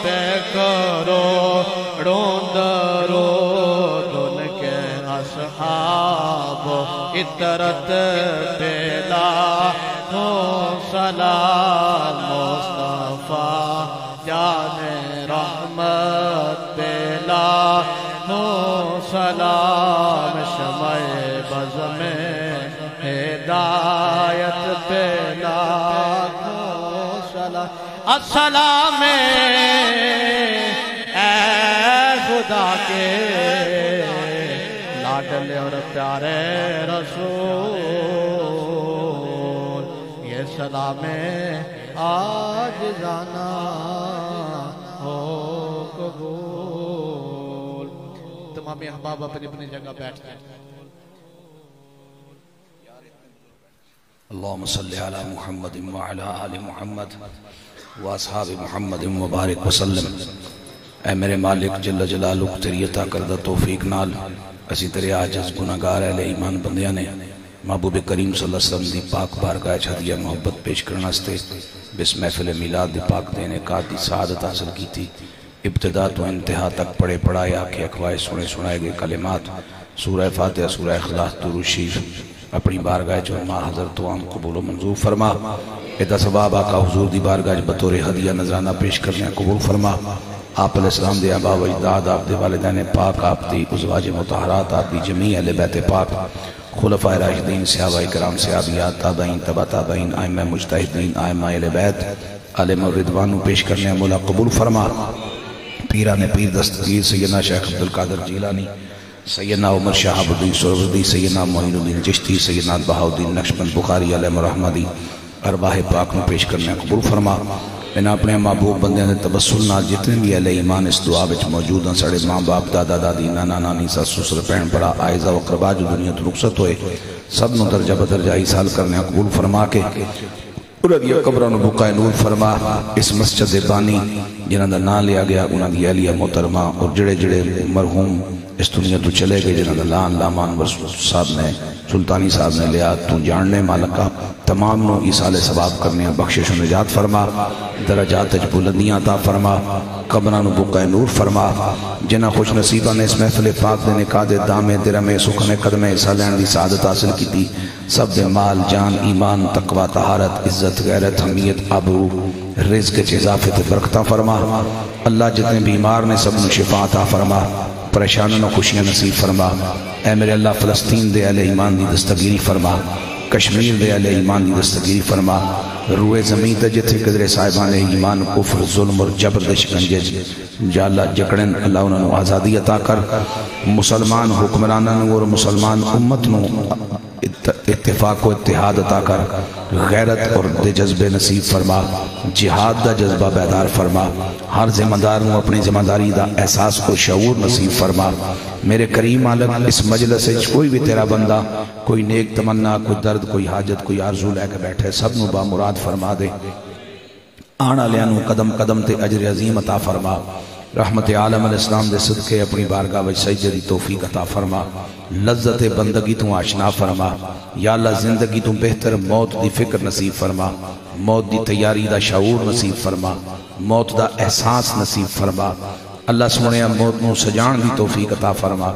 پہ کروڑوں درود۔ عطرت پیلا ہو سلام مصطفیٰ جان رحمت پیلا ہو سلام شمع بز میں ہدایت پیلا ہو سلام السلام اے خدا کے لاڈلے اور پیارے رسول یہ سلام آج جانا ہو قبول تمام احباب اپنی اپنی جگہ بیٹھ جائیں اللہم صلی علی محمد وعلی آل محمد واصحاب محمد مبارک وسلم اے میرے مالک جل جلالہ تیری عطا کردہ توفیق نال اسی تیرے عاجز گناہگار اہل ایمان بندیاں نے محبوب کریم صلی اللہ علیہ وسلم دی پاک بارگاہ ہدیہ محبت پیش کرنا ستے بس محفل میلاد دی پاک دینے کا دی سعادت حاصل کی تھی ابتدا تو انتہا تک پڑھے پڑھائے آکھے اکھوائے سنائے گئے کلمات سورہ فاتحہ سورہ اخلاص درود شریف اپنی بارگاہ جو ماں حضرت عام قبول و منظور فرما ادا ثواب آقا حضور دی بارگاہ بطور ہدیہ نذرانہ پیش کرنے قبول فرما آپ علیہ السلام دے آبا و اجداد آپ دے والدین پاک آپ دی ازواج مطہرات آپ دی جمیع اہل بیت پاک خلفاء راشدین صحابہ کرام صحابیات تابعین تبع تابعین ائمہ مجتہدین ائمہ اہل بیت عالم الرضوان پیش کرنے مولا قبول فرما پیران پیر دستگیر سیدنا شیخ عبدالقادر جیلانی سیدنا عمر شہاب الدین سہروردی سیدنا معین الدین چشتی سیدنا بہاؤالدین نقشبند بخاری علیہ مرحمدی ارواح پاک میں پیش کرنے قبول فرما میں اپنے محبوب بندیاں دے تبسل نال جتنے بھی اہل ایمان اس دعا وچ موجود ہیں ساڑے ماں باپ دادا دادی نانا نانی ساس سسر بہن بڑا آئزہ و اقربا جو دنیا تو رخصت ہوئے سب نو درجہ بدرجہ ایصال کرنے قبول فرما کے رضی قبران و بقائے نور فرما اس مسجد بانی جنہاں دا نام لیا گیا انہاں دی اہلیہ محترمہ اور جڑے جڑے مرحوم اس دنیا تو چلے گئے جنہاں دا لان لامان صاحب نے سلطانی صاحب نے لیا تو جاننے مالکہ تمام نو ایصال ثواب کرنے بخشش و نجات فرما درجات بلندیاں عطا فرما قبران و بقائے نور فرما جنہاں خوش نصیبہ نے اس محفل پاک دے نکاح دے دامے درمے سکھنے قدمے سالین دی سعادت حاصل کی تھی سب دے مال جان ایمان تقوی طہارت عزت غیرت حمیت آبرو رزق کے اضافت برکتہ فرما اللہ جتنے بیمار نے سب نے شفا عطا فرما پریشانوں و خوشیاں نصیب فرما اے میرے اللہ فلسطین دے اہل ایمان دی دستگیری فرما کشمیر دے اہل ایمان دی دستگیری فرما روئے زمین تے جتھے قدر صاحبان ایمان کفر ظلم اور جبر دے شکنجے جا اللہ جکڑن اللہ انہوں نے آزادی عطا کر مسلمان حکمرانوں اور مسلمان امت نو اتفاق و اتحاد عطا کر غیرت اور دے جذبے نصیب فرما جہاد دا جذبہ بیدار فرما ہر ذمہ دار نو اپنی ذمہ داری دا احساس کو شعور نصیب فرما میرے کریم مالک اس مجلس سے کوئی بھی تیرا بندہ کوئی نیک تمنا کوئی درد کوئی حاجت کوئی آرزو لے کے بیٹھے سب نو با مراد فرما دے آنا لیانو قدم قدم تے اجر عظیم عطا فرما رحمت عالم علیہ السلام دے صدقے اپنی بارگاہ وچ سجدے دی توفیق عطا فرما لذت بندگی تو آشنا فرما یا اللہ زندگی تو بہتر موت دی فکر نصیب فرما موت دی تیاری دا شعور نصیب فرما موت دا احساس نصیب فرما اللہ سونے موت نو سجان دی توفیق عطا فرما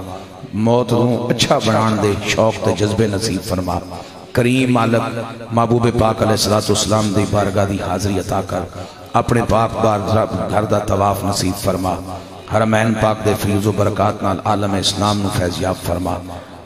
موت نو اچھا بنان دے شوق تے جذبے نصیب فرما کریم مالک محبوب پاک علیہ السلام دی بارگاہ دی حاضری عطا کر اپنے پاک بار گھر دا طواف نصیب فرما حرمین پاک دے فیض و برکات نال عالم اسلام نو فیضیاب فرما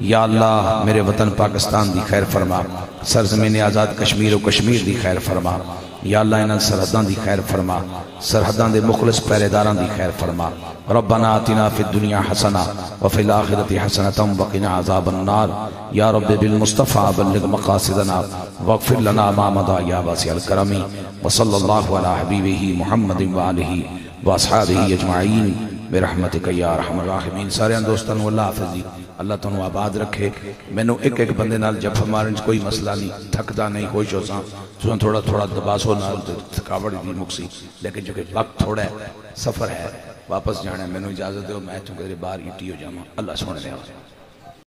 یا اللہ میرے وطن پاکستان دی خیر فرما سرزمین آزاد کشمیر و کشمیر دی خیر فرما یا اللہ انہاں سرحداں دی خیر فرما سرحداں دے مخلص پہریداراں دی خیر فرما ربنا آتنا فی الدنیا حسنہ وفی الآخرۃ حسنۃ وقنا عذاب النار یا رب بالمصطفیٰ بلغ مقاصدنا واغفر لنا ما مضى یا واسع الکرم وصلی اللہ علی حبیبہ محمد وآلہ واصحابہ اجمعین برحمتک یا ارحم الراحمین سارے دوستان واللہ حافظ جی اللہ تنو آباد رکھے میں نے ایک ایک بندے نال جب ہمارے کوئی مسئلہ نہیں تھکدا نہیں کوئی شوزاں تھوڑا تھوڑا دباسو نال تھکاوٹ دی مکسی لیکن جو کہ وقت تھوڑا ہے سفر ہے واپس جانا ہے میں نے اجازت دے میں چونکہ بار ایٹی ہو جاما اللہ سونے دے